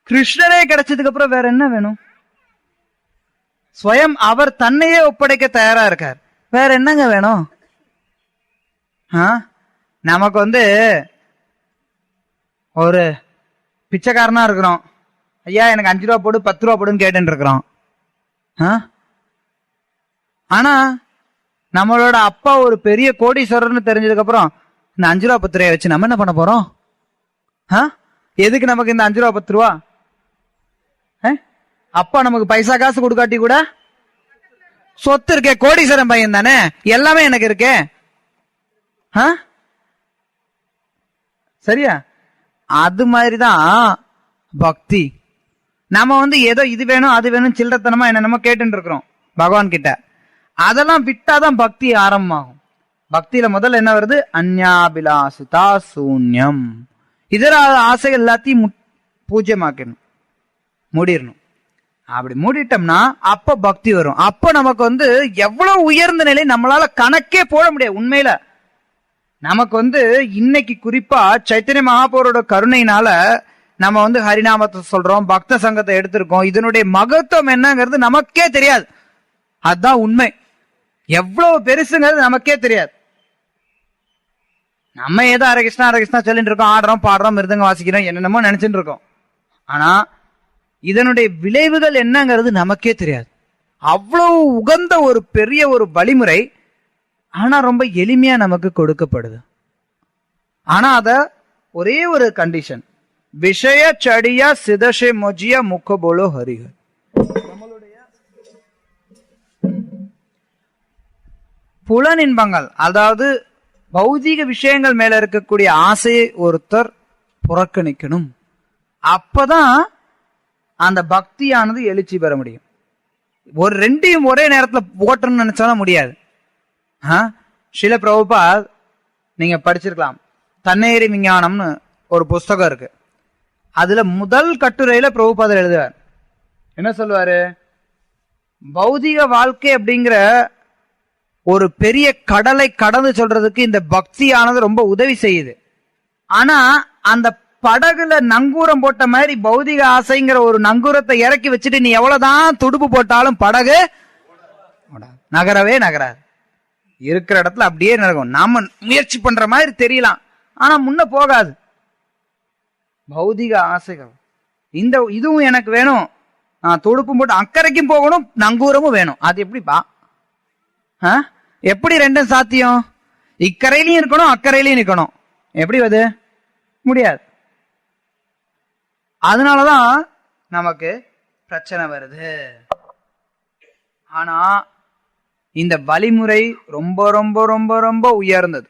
கிருஷ்ணரே கிடைச்சதுக்கு அப்புறம் வேற என்ன வேணும்? ஸ்வயம் அவர் தன்னையே ஒப்படைக்க தயாரா இருக்கார். வேற என்னங்க வேணும்? நமக்கு வந்து ஒரு பிச்சைக்காரனா இருக்கிறோம், ஐயா எனக்கு 5 ரூபா போடு 10 ரூபா போடுன்னு கேட்டு இருக்கிறோம். ஆனா நம்மளோட அப்பா ஒரு பெரிய கோடீஸ்வரர்னு தெரிஞ்சதுக்கு அப்புறம் இந்த 5 ரூபா 10 ரூபாய் வச்சு நம்ம என்ன பண்ண போறோம்? எதுக்கு நமக்கு இந்த 5 ரூபா 10 ரூபா? அப்பா நமக்கு பைசா காசு கொடுக்காட்டி கூட சொத்து இருக்கே, கோடீஸ்வரன் பையன் தானே, எல்லாமே எனக்கு இருக்கே. சரியா? அது மாதிரிதான் பக்தி. நம்ம வந்து ஏதோ இது வேணும் அது வேணும் சில்லறத்தனமா என்னென்னமோ கேட்டு இருக்கிறோம் பகவான் கிட்ட. அதெல்லாம் விட்டாதான் பக்தி ஆரம்பமாகும். பக்தியில முதல்ல என்ன வருது? அந்யாபிலாசிதா சூன்யம். இதர ஆசைகள் எல்லாத்தையும் பூஜ்யமாக்கணும், மூடிடணும். அப்படி மூடிட்டோம்னா அப்ப பக்தி வரும். அப்ப நமக்கு வந்து எவ்வளவு உயர்ந்த நிலை நம்மளால கணக்கே போட முடியாது. உண்மையில நமக்கு வந்து இன்னைக்கு குறிப்பா சைத்தன்ய மகாபுரோட கருணையினால நம்ம வந்து ஹரிநாமத்தை சொல்றோம், பக்த சங்கத்தை எடுத்திருக்கோம். இதனுடைய மகத்துவம் என்னங்கிறது நமக்கே தெரியாது. அதுதான் உண்மை. எவ்வளவு பெருசுங்கிறது நமக்கே தெரியாது. நம்ம ஏதோ ஹரே கிருஷ்ணா ஹரே கிருஷ்ணா சொல்லிட்டு இருக்கோம், ஆடுறோம் பாடுறோம் மிருதங்கம் வாசிக்கிறோம், என்னென்னமோ நினைச்சுட்டு இருக்கோம். ஆனா இதனுடைய விளைவுகள் என்னங்கிறது நமக்கே தெரியாது. அவ்வளவு உகந்த ஒரு பெரிய ஒரு வழிமுறை, ஆனா ரொம்ப எளிமையா நமக்கு கொடுக்கப்படுது. ஆனா அத ஒரே ஒரு கண்டிஷன், விஷய சடியா சிதஷே மொஜியா முக்க போலோ ஹரிஹர். நம்மளுடைய புலனின்பங்கள், அதாவது பௌதிக விஷயங்கள் மேல இருக்கக்கூடிய ஆசையை ஒருத்தர் புறக்கணிக்கணும். அப்பதான் அந்த பக்தியானது எழுச்சி பெற முடியும். ஒரு ரெண்டையும் ஒரே நேரத்துல போட்டணும்னு நினைச்சாலும் முடியாது. ஸ்ரீல பிரபுபாத் நீங்க படிச்சிருக்கலாம், தன்னேரி விஞ்ஞானம்னு ஒரு புஸ்தகம் இருக்கு. அதுல முதல் கட்டுரையில பிரபுபாதர் எழுதுவார். என்ன சொல்லுவாரு? பௌதிக வாழ்க்கை அப்படிங்கிற ஒரு பெரிய கடலை கடந்து சொல்றதுக்கு இந்த பக்தியானது ரொம்ப உதவி செய்யுது. ஆனா அந்த படகுல நங்கூரம் போட்ட மாதிரி பௌதிக ஆசைங்கிற ஒரு நங்கூரத்தை இறக்கி வச்சுட்டு நீ எவ்வளவுதான் துடுப்பு போட்டாலும் படகு நகரவே நகராது. இருக்கிற இடத்துல அப்படியே நடக்கும். நாம முயற்சி பண்ற மாதிரி தெரியலாம், ஆனா முன்ன போகாது. பௌதிக ஆசைகள் இதுவும் எனக்கு வேணும், நான் துடுப்பும் போட்டு அக்கறைக்கும் போகணும், நங்கூரமும் வேணும். அது எப்படிப்பா? எப்படி ரெண்டும் சாத்தியம்? இக்கரையிலையும் இருக்கணும், அக்கறையிலையும் இருக்கணும். எப்படி அது முடியாது. அதனாலதான் நமக்கு பிரச்சனை வருது. ஆனா இந்த வழிமுறை ரொம்ப ரொம்ப ரொம்ப ரொம்ப உயர்ந்தது.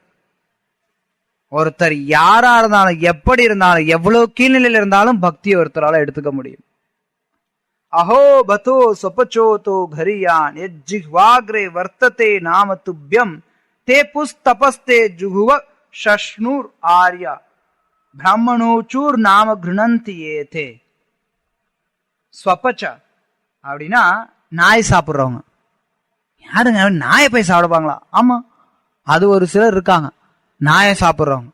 ஒருத்தர் யாரா இருந்தாலும், எப்படி இருந்தாலும், எவ்வளவு கீழ்நிலையில இருந்தாலும் பக்தி ஒருத்தரால எடுத்துக்க முடியும். அஹோ பதோ சொபச்சோதோ கரியான் எஜ்ஜிஹ்வாக்ரே வர்த்ததே நாம துப்யம் தே புஸ்தபஸ்தே ஜுகுவ ஷஷ்ணூர் ஆர்யா பிராமணோச்சூர் நாம கிருணந்தி ஏதே. ஸ்வபச்ச அப்படின்னா நாய் சாப்பிடுறவங்க. யாருங்க நாயை போய் சாப்பிடுவாங்களா? ஆமா, அது ஒரு சிலர் இருக்காங்க, நாயை சாப்பிடுறவங்க,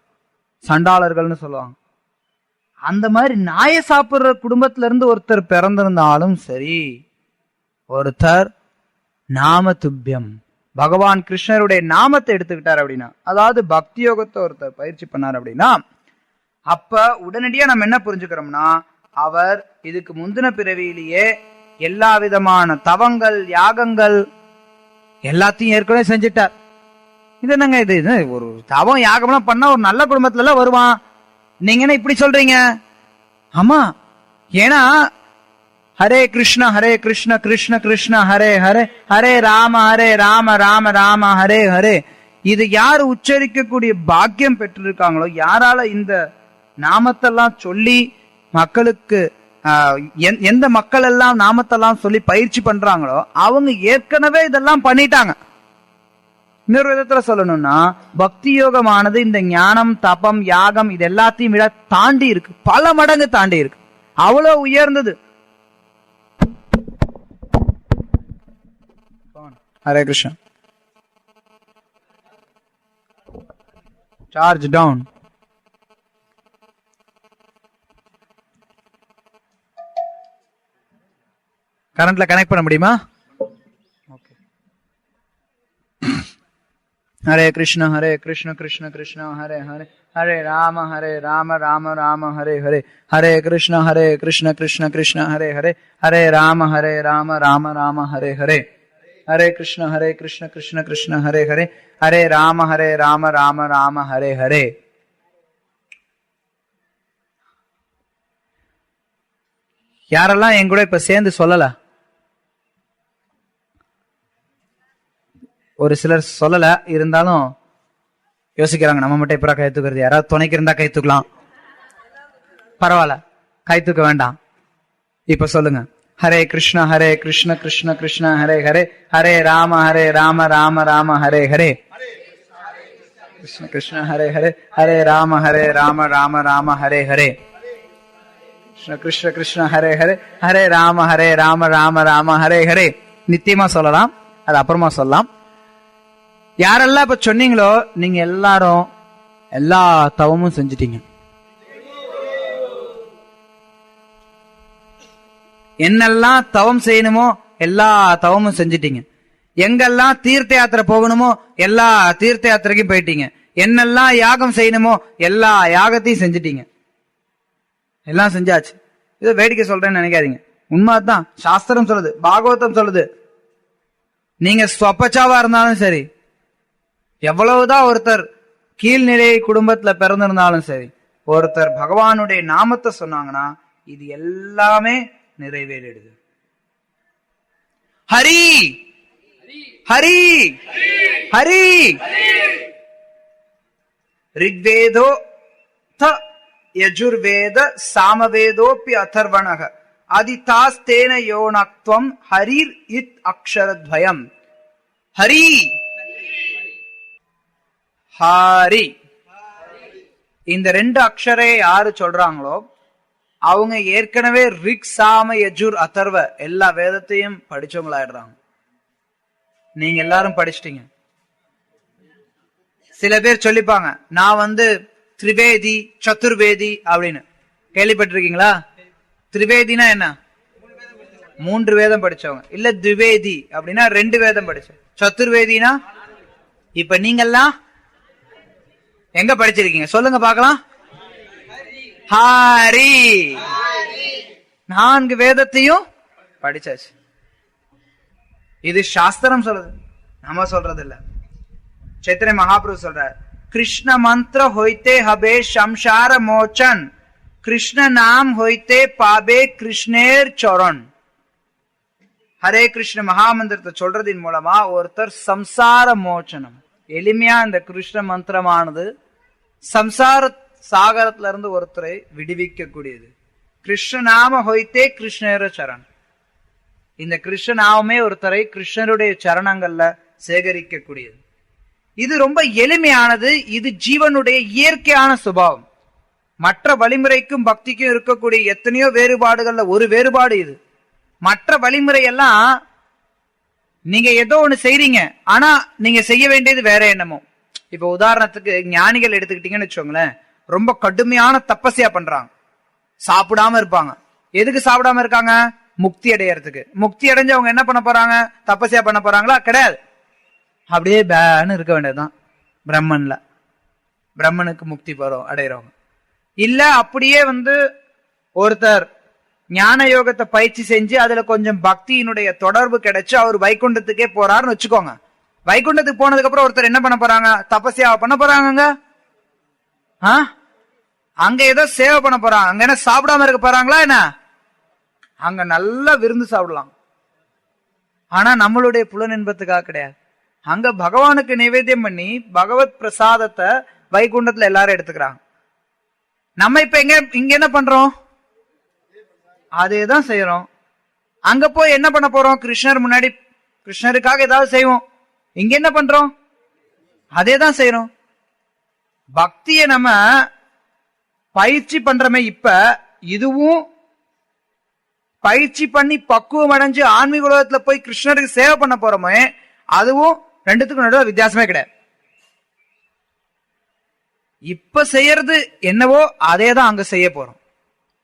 சண்டாளர்கள்னு சொல்லுவாங்க. அந்த மாதிரி நாயை சாப்பிடுற குடும்பத்தில இருந்து ஒருத்தர் பிறந்திருந்தாலும் சரி, ஒருத்தர் நாம துப்பியம் பகவான் கிருஷ்ணருடைய நாமத்தை எடுத்துக்கிட்டார் அப்படின்னா, அதாவது பக்தி யோகத்தை ஒருத்தர் பயிற்சி பண்ணார் அப்படின்னா, அப்ப உடனடியா நம்ம என்ன புரிஞ்சுக்கிறோம்னா, அவர் இதுக்கு முந்தின பிறவியிலேயே எல்லா விதமான தவங்கள் யாகங்கள் எல்லாத்தையும் ஏற்கனவே செஞ்சிட்டார். இது என்னங்க இது ஒரு தவம் யாகம்லாம் பண்ணா ஒரு நல்ல குடும்பத்துல எல்லாம் வருவான். நீங்க என்ன இப்படி சொல்றீங்க? ஆமா, ஏன்னா ஹரே கிருஷ்ண கிருஷ்ண கிருஷ்ண ஹரே ஹரே ஹரே ராம ராம ராம ஹரே ஹரே. இது யாரு உச்சரிக்கக்கூடிய பாக்கியம் பெற்றிருக்காங்களோ, யாரால இந்த நாமத்தெல்லாம் சொல்லி மக்களுக்கு எந்த மக்கள் எல்லாம் நாமத்தெல்லாம் சொல்லி பயிற்சி பண்றாங்களோ அவங்க ஏற்கனவே இதெல்லாம் பண்ணிட்டாங்க. இன்னொரு விதத்துல சொல்லணும்னா, பக்தி யோகமானது இந்த ஞானம் தபம் யாகம் இது எல்லாத்தையும் விட தாண்டி இருக்கு, பல மடங்கு தாண்டி இருக்கு, அவ்வளவு உயர்ந்தது. ஹரே கிருஷ்ணா. Charge down. கரண்ட்ல கனெக்ட் பண்ண முடியுமா? ஹரே கிருஷ்ண கிருஷ்ண கிருஷ்ண ஹரே ஹரே ஹரே ராம ராம ஹரே ஹரே ஹரே கிருஷ்ண கிருஷ்ண கிருஷ்ண ஹரே ஹரே ஹரே ராம ராம ஹரே ஹரே ஹரே கிருஷ்ண கிருஷ்ண கிருஷ்ண ஹரே ஹரே ஹரே ராம ராம ஹரே ஹரே. யாரெல்லாம் என் கூட இப்ப சேர்ந்து சொல்லல? ஒரு சிலர் சொல்லல, இருந்தாலும் யோசிக்கிறாங்க நம்ம மட்டும் எப்பரா கை தூக்குறது, யாராவது துணைக்கு இருந்தா கை தூக்கலாம், பரவாயில்ல கை தூக்க வேண்டாம். இப்ப சொல்லுங்க, ஹரே கிருஷ்ண கிருஷ்ண கிருஷ்ண ஹரே ஹரே ஹரே ராம ராம ஹரே ஹரே கிருஷ்ண கிருஷ்ண ஹரே ஹரே ஹரே ராம ராம ஹரே ஹரே கிருஷ்ண கிருஷ்ண ஹரே ஹரே ஹரே ராம ஹரே ஹரே. நித்தியமா சொல்லலாம், அது அப்புறமா சொல்லலாம். யாரெல்லாம் இப்ப சொன்னீங்களோ நீங்க எல்லாரும் எல்லா தவமும் செஞ்சிட்டீங்க. என்னெல்லாம் தவம் செய்யணுமோ எல்லா தவமும் செஞ்சிட்டீங்க. எங்கெல்லாம் தீர்த்த யாத்திரை போகணுமோ எல்லா தீர்த்த யாத்திரைக்கும் போயிட்டீங்க. என்னெல்லாம் யாகம் செய்யணுமோ எல்லா யாகத்தையும் செஞ்சிட்டீங்க. எல்லாம் செஞ்சாச்சு. இதை வேடிக்கை சொல்றேன்னு நினைக்காதீங்க, உண்மைதான். சாஸ்திரம் சொல்லுது, பாகவதம் சொல்லுது. நீங்க ஸ்வபச்சாவா இருந்தாலும் சரி, எவ்வளவுதான் ஒருத்தர் கீழ்நிலை குடும்பத்துல பிறந்திருந்தாலும் சரி, ஒருத்தர் பகவானுடைய நாமத்தை சொன்னாங்கன்னா இது எல்லாமே நிறைவேறிடுது. ஹரி ஹரி ஹரி. ரிக்வேதோ யஜுர்வேத சாமவேதோப்பி அதர்வணக அதிதாஸ்தேன யோனக்த்வம் ஹரிர் இத் அக்ஷரத்வயம். ஹரி ஹாரி இந்த 2 அக்ஷரே யாரு சொல்றாங்களோ அவங்க ஏற்கனவே ரிக் சாம யஜுர் அதர்வ எல்லா வேதத்தையும் படிச்சவங்களாயிடுறாங்க. நீங்க எல்லாரும் படிச்சிட்டீங்க. சில பேர் சொல்லிப்பாங்க நான் திரிவேதி சதுர்வேதி அப்படின்னு. கேள்விப்பட்டிருக்கீங்களா? திரிவேதினா என்ன? 3 வேதம் படிச்சவங்க. இல்ல திவேதி அப்படின்னா 2 வேதம் படிச்ச. சதுர்வேதினா இப்ப நீங்கெல்லாம் எங்க படிச்சிருக்கீங்க சொல்லுங்க பாக்கலாம். ஹாரி 4 வேதத்தையும் படிச்சாச்சு. இது சாஸ்திரம் சொல்றது, நம்ம சொல்றது இல்ல. சைத்தன்ய மகாபிரபு சொல்றார், கிருஷ்ண மந்திர ஹோய்தே ஹபே சம்சார மோச்சன், கிருஷ்ண நாம் ஹோய்தே பாபே கிருஷ்ணேர் சரண். ஹரே கிருஷ்ண மகாமந்திரத்தை சொல்றதின் மூலமா ஒருத்தர் சம்சார மோச்சனம், எளிமையா இந்த கிருஷ்ண மந்திரமானது சம்சார சாகரத்துல இருந்து ஒருத்தரை விடுவிக்க கூடியது. கிருஷ்ண நாம ஹோய்தே கிருஷ்ணேர சரண். இந்த கிருஷ்ண நாமமே ஒருத்தரை கிருஷ்ணருடைய சரணங்கள்ல சேகரிக்க கூடியது. இது ரொம்ப எளிமையானது. இது ஜீவனுடைய இயற்கையான சுபாவம். மற்ற வழிமுறைக்கும் பக்திக்கும் இருக்கக்கூடிய எத்தனையோ வேறுபாடுகள்ல ஒரு வேறுபாடு இது. மற்ற வழிமுறை எல்லாம் நீங்க ஏதோ ஒண்ணு செய்றீங்க, ஆனா நீங்க செய்ய வேண்டியது வேற என்னமோ. இப்ப உதாரணத்துக்கு ஞானிகள் எடுத்துக்கிட்டீங்கன்னு வச்சுக்கோங்களேன், ரொம்ப கடுமையான தப்பஸ்யா பண்றாங்க, சாப்பிடாம இருப்பாங்க. எதுக்கு சாப்பிடாம இருக்காங்க? முக்தி அடையறதுக்கு. முக்தி அடைஞ்சவங்க என்ன பண்ண போறாங்க? தப்பஸ்யா பண்ண போறாங்களா? கிடையாது. அப்படியே பேன்னு இருக்க வேண்டியதுதான் பிரம்மன்ல. பிரம்மனுக்கு முக்தி போறோம் அடையிறவங்க இல்ல. அப்படியே ஒருத்தர் ஞான யோகத்தை பயிற்சி செஞ்சு அதுல கொஞ்சம் பக்தியினுடைய தொடர்பு கிடைச்சு அவர் வைகுண்டத்துக்கே போறாருன்னு வச்சுக்கோங்க. வைகுண்டத்துக்கு போனதுக்கு அப்புறம் ஒருத்தர் என்ன பண்ண போறாங்க? தபஸ்யா பண்ண போறாங்க. அங்க ஏதோ சேவை பண்ண போறாங்க. அங்க என்ன சாப்பிடாம இருக்க போறாங்களா என்ன? அங்க நல்லா விருந்து சாப்பிடலாம். ஆனா நம்மளுடைய புலன் இன்பத்துக்காக கிடையாது. அங்க பகவானுக்கு நிவேத்தியம் பண்ணி பகவத் பிரசாதத்தை வைகுண்டத்துல எல்லாரும் எடுத்துக்கிறாங்க. நம்ம இப்ப இங்க என்ன பண்றோம்? அதேதான் செய்யறோம். அங்க போய் என்ன பண்ண போறோம்? கிருஷ்ணர் முன்னாடி கிருஷ்ணருக்காக ஏதாவது செய்வோம். இங்க என்ன பண்றோம்? அதேதான் செய்யறோம். பக்திய நம்ம பயிற்சி பண்றமே. இப்ப இதுவும் பயிற்சி பண்ணி பக்குவம் அடைஞ்சு ஆன்மீக உலகத்துல போய் கிருஷ்ணருக்கு சேவை பண்ண போறோமே, அதுவும் ரெண்டுத்துக்கும் நடுவில் வித்தியாசமே கிடையாது. இப்ப செய்யறது என்னவோ அதேதான் அங்க செய்ய போறோம்.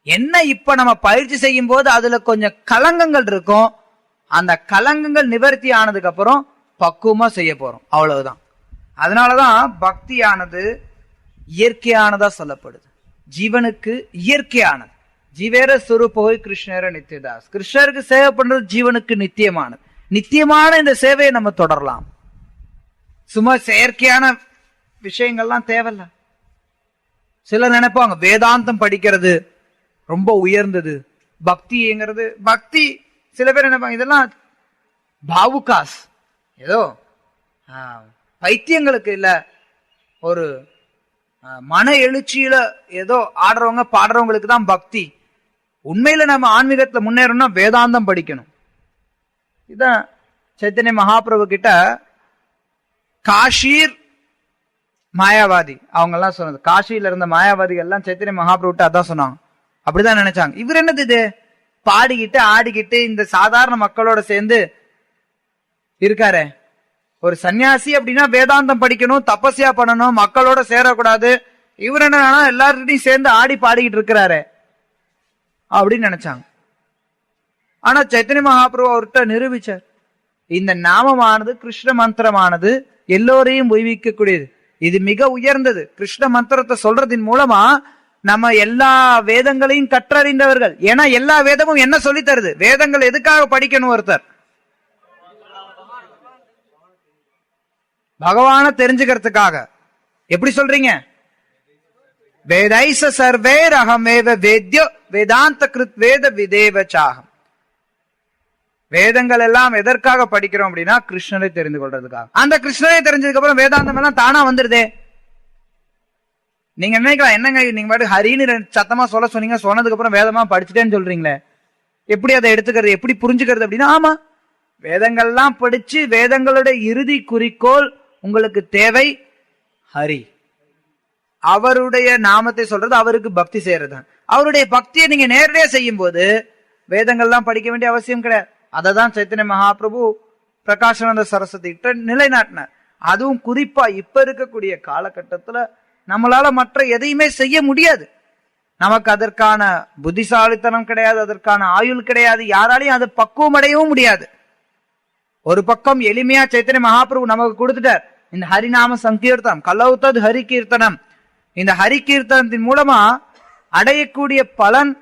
என்ன இப்ப நம்ம பயிற்சி செய்யும் போது அதுல கொஞ்சம் கலங்கங்கள் இருக்கும். அந்த கலங்கங்கள் நிவர்த்தி ஆனதுக்கு அப்புறம் பக்குவமா செய்ய போறோம், அவ்வளவுதான். அதனாலதான் பக்தியானது இயற்கையானதா சொல்லப்படுது. ஜீவனுக்கு இயற்கையானது. ஜீவேர சுரூபோய் கிருஷ்ணர நித்தியதாஸ். கிருஷ்ணருக்கு சேவை பண்றது ஜீவனுக்கு நித்தியமானது. நித்தியமான இந்த சேவையை நம்ம தொடரலாம். சும்மா செயற்கையான விஷயங்கள்லாம் தேவையில்ல. சிலர் நினைப்பாங்க வேதாந்தம் படிக்கிறது ரொம்ப உயர்ந்தது, பக்திங்கிறது. பக்தி சில பேர் நினைப்பாங்க இதெல்லாம் பாவுகாஸ், ஏதோ பைத்தியங்களுக்கு இல்ல, ஒரு மன எழுச்சியில ஏதோ ஆடுறவங்க பாடுறவங்களுக்கு தான் பக்தி. உண்மையில நம்ம ஆன்மீகத்துல முன்னேறணும்னா வேதாந்தம் படிக்கணும். இதான் சைத்தன்ய மகாபிரபு கிட்ட காஷீர் மாயாவாதி அவங்க எல்லாம் சொன்னது. காஷியில இருந்த மாயாவாதிகள் எல்லாம் சைத்தன்ய மகாபிரபுட்ட அதான் சொன்னாங்க. அப்படிதான் நினைச்சாங்க. இவர் என்னது இது பாடிக்கிட்டு ஆடிக்கிட்டு இந்த சாதாரண மக்களோட சேர்ந்து இருக்காரு. ஒரு சன்னியாசி அப்படின்னா வேதாந்தம் படிக்கணும், தபஸ்யா பண்ணணும், மக்களோட சேரக்கூடாது. இவர் என்ன எல்லார்கிட்டையும் சேர்ந்து ஆடி பாடிக்கிட்டு இருக்கிறாரு அப்படின்னு நினைச்சாங்க. ஆனா சைத்தன்ய மகாபிரபு அவர்கிட்ட நிரூபிச்சார், இந்த நாமமானது கிருஷ்ண மந்திரமானது எல்லோரையும் உய்விக்கக்கூடியது. இது மிக உயர்ந்தது. கிருஷ்ண மந்திரத்தை சொல்றதின் மூலமா நம்ம எல்லா வேதங்களையும் கற்றறிந்தவர்கள். ஏன்னா எல்லா வேதமும் என்ன சொல்லி தருது? வேதங்கள் எதுக்காக படிக்கணும்? ஒருத்தர் பகவான தெரிஞ்சுக்கிறதுக்காக. எப்படி சொல்றீங்க? வேதைச சர்வேர் அகமேவ வேத்யோ வேதாந்த கிருத் வேத விதேவச்சாகம். வேதங்கள் எல்லாம் எதற்காக படிக்கிறோம் அப்படின்னா கிருஷ்ணரை தெரிந்து கொள்றதுக்காக. அந்த கிருஷ்ணரை தெரிஞ்சதுக்கு அப்புறம் வேதாந்தம் எல்லாம் தானா வந்துருதே. நீங்க நினைக்கலாம், என்னங்க நீங்க பாட்டு ஹரின்னு சத்தமா சொல்ல சொன்னீங்க, சொன்னதுக்கு அப்புறம் வேதமா படிச்சுட்டேன்னு சொல்றீங்களே, எப்படி அதை எடுத்துக்கிறது, எப்படி புரிஞ்சுக்கிறது அப்படின்னா, ஆமா வேதங்கள்லாம் படிச்சு வேதங்களுடைய இறுதி குறிக்கோள் உங்களுக்கு தேவை ஹரி. அவருடைய நாமத்தை சொல்றது, அவருக்கு பக்தி செய்யறது. அவருடைய பக்தியை நீங்க நேரடியா செய்யும் போது வேதங்கள்லாம் படிக்க வேண்டிய அவசியம் கிடையாது. அதை தான் சைத்தன்ய மகாபிரபு பிரகாசானந்த சரஸ்வதி கிட்ட நிலைநாட்டினார். அதுவும் குறிப்பா இப்ப இருக்கக்கூடிய காலகட்டத்துல நம்மளால மற்ற எதையுமே செய்ய முடியாது. நமக்கு அதற்கான புத்திசாலித்தனம் கிடையாது, அதற்கான ஆயுள் கிடையாது, யாராலையும் அது பக்குவம் அடையவும் முடியாது. ஒரு பக்கம் எளிமையா சைத்தன்ய மகாபிரபு நமக்கு கொடுத்துட்டார் இந்த ஹரிநாம சங்கீர்த்தனம், கலௌதத் ஹரி கீர்த்தனம். இந்த ஹரி கீர்த்தனத்தின் மூலமா அடையக்கூடிய பலன்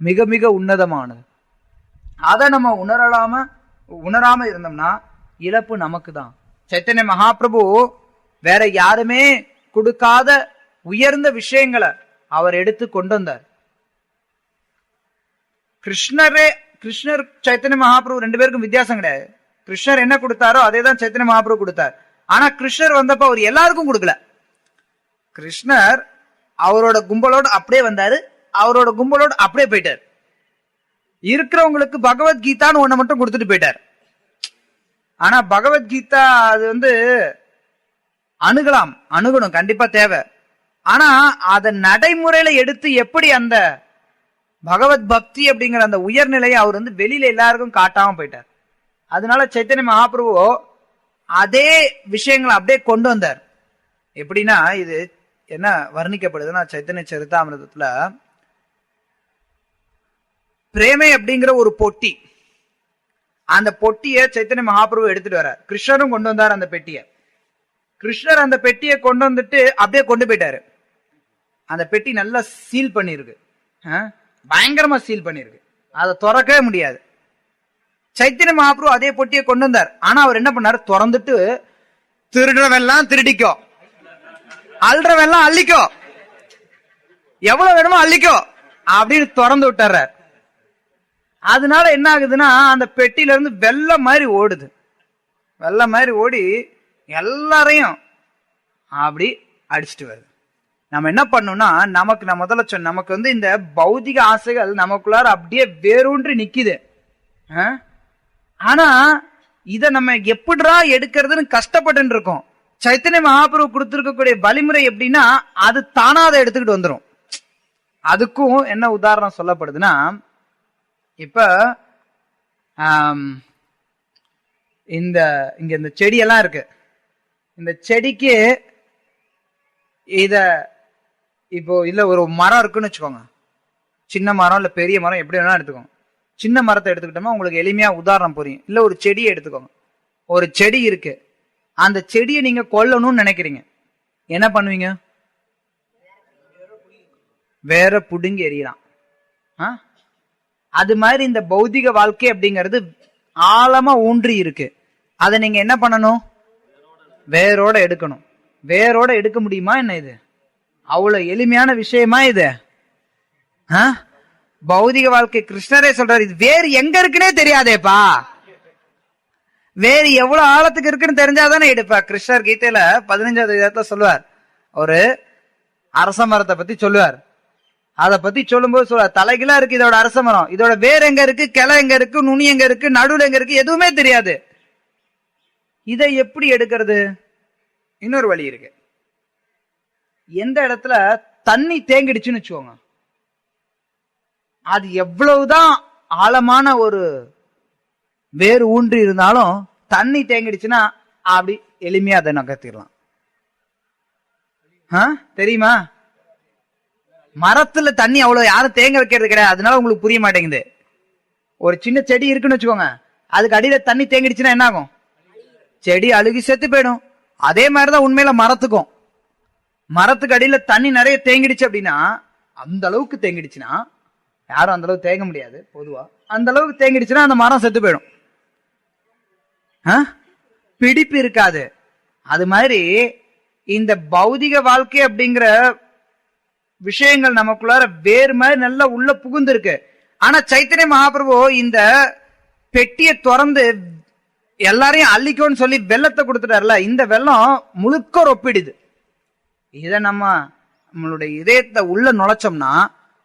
மிக மிக உன்னதமானது. அதை நம்ம உணராம இருந்தோம்னா இழப்பு நமக்கு தான். சைத்தன்ய மகாபிரபு வேற யாருமே கொடுக்காத உயர்ந்த விஷயங்களை அவர் எடுத்து கொண்டு வந்தார். கிருஷ்ணர் சைத்தன்ய மகாபிரபு ரெண்டு பேருக்கும் வித்தியாசம் கிடையாது. கிருஷ்ணர் என்ன கொடுத்தாரோ அதே தான் சைத்தன்ய மகாபிரபு கொடுத்தார். ஆனா கிருஷ்ணர் வந்தப்ப அவர் எல்லாருக்கும் கொடுக்கல. கிருஷ்ணர் அவரோட கும்பலோடு அப்படியே வந்தாரு, அவரோட கும்பலோடு அப்படியே போயிட்டார். இருக்கிறவங்களுக்கு பகவத்கீதான்னு ஒண்ணு மட்டும் கொடுத்துட்டு போயிட்டார். ஆனா பகவத்கீதா அது அணுகணும், கண்டிப்பா தேவை. ஆனா அத நடைமுறையில எடுத்து எப்படி அந்த பகவத் பக்தி அப்படிங்கிற அந்த உயர்நிலையை அவர் வெளியில எல்லாருக்கும் காட்டாம போயிட்டார். அதனால சைத்தன்ய மகாபிரபு அதே விஷயங்களை அப்படியே கொண்டு வந்தார். எப்படின்னா, இது என்ன வர்ணிக்கப்படுதுன்னா, சைத்தன்ய சரிதாமிரதத்துல பிரேமை அப்படிங்கிற ஒரு பொட்டி, அந்த பொட்டியை சைத்தன்ய மகாபிரபு எடுத்துட்டு வர்றார். கிருஷ்ணரும் கொண்டு வந்தார் அந்த பெட்டியை. கிருஷ்ணர் அந்த பெட்டியை கொண்டு வந்துட்டு அப்படியே கொண்டு போயிட்டாரு. அந்த பெட்டி நல்லா சீல் பண்ணிருக்கு, பயங்கரமா சீல் பண்ணிருக்கு, அதை திறக்கவே முடியாது. சைத்தன்ய மகாபிரபு அதே பொட்டியை கொண்டு வந்தார். ஆனா அவர் என்ன பண்ணாரு, திறந்துட்டு திருடுறவெல்லாம் திருடிக்கோ, அல்றவெல்லாம் அள்ளிக்கோ, எவ்வளவு வேணுமோ அள்ளிக்கோ அப்படின்னு திறந்து விட்டுறாரு. அதனால என்ன ஆகுதுன்னா, அந்த பெட்டியில இருந்து வெள்ளம் மாதிரி ஓடுது. வெள்ளம் மாதிரி ஓடி எல்லாரையும் அப்படி அடிச்சுட்டு வருது. நம்ம என்ன பண்ணோம்னா, நான் முதல்ல சொன்ன, நமக்கு இந்த பௌதிக ஆசைகள் நமக்குள்ளார அப்படியே வேரூன்றி நிக்குது. ஆனா இத நம்ம எப்படிரா எடுக்கிறதுன்னு கஷ்டப்பட்டு இருக்கோம். சைத்தன்ய மகாபிரபு கொடுத்திருக்கக்கூடிய வழிமுறை எப்படின்னா, அது தானா அதை எடுத்துக்கிட்டு வந்துடும். அதுக்கும் என்ன உதாரணம் சொல்லப்படுதுன்னா, இப்ப இங்க இந்த செடியெல்லாம் இருக்கு. இந்த செடிக்கு இப்போ இல்ல ஒரு மரம் இருக்குன்னு வச்சுக்கோங்க, சின்ன மரம் இல்ல பெரிய மரம் எப்படி வேணா எடுத்துக்கோங்க. சின்ன மரத்தை எடுத்துக்கிட்டோமா உங்களுக்கு எளிமையா உதாரணம் புரியும். இல்ல ஒரு செடியை எடுத்துக்கோங்க. ஒரு செடி இருக்கு, அந்த செடியை நீங்க கொல்லணும்னு நினைக்கிறீங்க, என்ன பண்ணுவீங்க? வேற புடுங்கி எறியலாம். அது மாதிரி இந்த பௌதிக வாழ்க்கை அப்படிங்கிறது ஆழமா ஊன்றி இருக்கு. அதை நீங்க என்ன பண்ணணும்? வேரோட எடுக்கணும். வேரோட எடுக்க முடியுமா என்ன? இது அவ்வளவு எளிமையான விஷயமா இது? பௌதிக வாழ்க்கை கிருஷ்ணரே சொல்றாரு, இது வேறு எங்க இருக்குன்னே தெரியாதேப்பா, வேறு எவ்வளவு ஆழத்துக்கு இருக்குன்னு தெரிஞ்சாதானே எடுப்பா. கிருஷ்ணர் கீதையில 15வது அதிகாரத்துல சொல்லுவார், ஒரு அரச மரத்தை பத்தி சொல்லுவார். அதை பத்தி சொல்லும் போது சொல்லுவார், தலைகீழா இருக்கு இதோட அரச மரம், இதோட வேர் எங்க இருக்கு, கிளை எங்க இருக்கு, நுனி எங்க இருக்கு, நடுவுல எங்க இருக்கு, எதுவுமே தெரியாது. இதை எப்படி எடுக்கிறது? இன்னொரு வழி இருக்கு. எந்த இடத்துல தண்ணி தேங்கிடுச்சுன்னு வச்சுக்கோங்க, அது எவ்வளவுதான் ஆழமான ஒரு வேறு ஊன்றி இருந்தாலும் தண்ணி தேங்கிடுச்சுன்னா அப்படி எளிமையா அதை நகர்த்திடலாம். தெரியுமா? மரத்துல தண்ணி அவ்வளவு யாரும் தேங்க வைக்கிறது கிடையாது. அதனால உங்களுக்கு புரிய மாட்டேங்குது. ஒரு சின்ன செடி இருக்குன்னு வச்சுக்கோங்க, அதுக்கு அடியில தண்ணி தேங்கிடுச்சுன்னா என்ன ஆகும்? செடி அழுகி செத்து போயிடும். அதே மாதிரிதான் உண்மையில மரத்துக்கும். மரத்துக்கு அடியில தண்ணி நிறைய தேங்கிடுச்சு அப்படின்னா, அந்த அளவுக்கு தேங்கிடுச்சுன்னா, யாரும் அந்த அளவுக்கு தேங்க முடியாது பொதுவா, அந்த அளவுக்கு தேங்கிடுச்சுன்னா அந்த மரம் செத்து போயிடும், பிடிப்பு இருக்காது. அது மாதிரி இந்த பௌதிக வாழ்க்கை அப்படிங்கிற விஷயங்கள் நமக்குள்ளார வேறு மாதிரி நல்லா உள்ள புகுந்து இருக்கு. ஆனா சைத்தன்ய மகாபிரபு இந்த பெட்டியை திறந்து எல்லாரையும் அள்ளிக்கோன்னு சொல்லி வெள்ளத்தை கொடுத்துட்டாருல, இந்த வெள்ளம் முழுக்க ரொப்பிடுது. இத நம்மளுடைய இதயத்தை உள்ள நுழைச்சோம்னா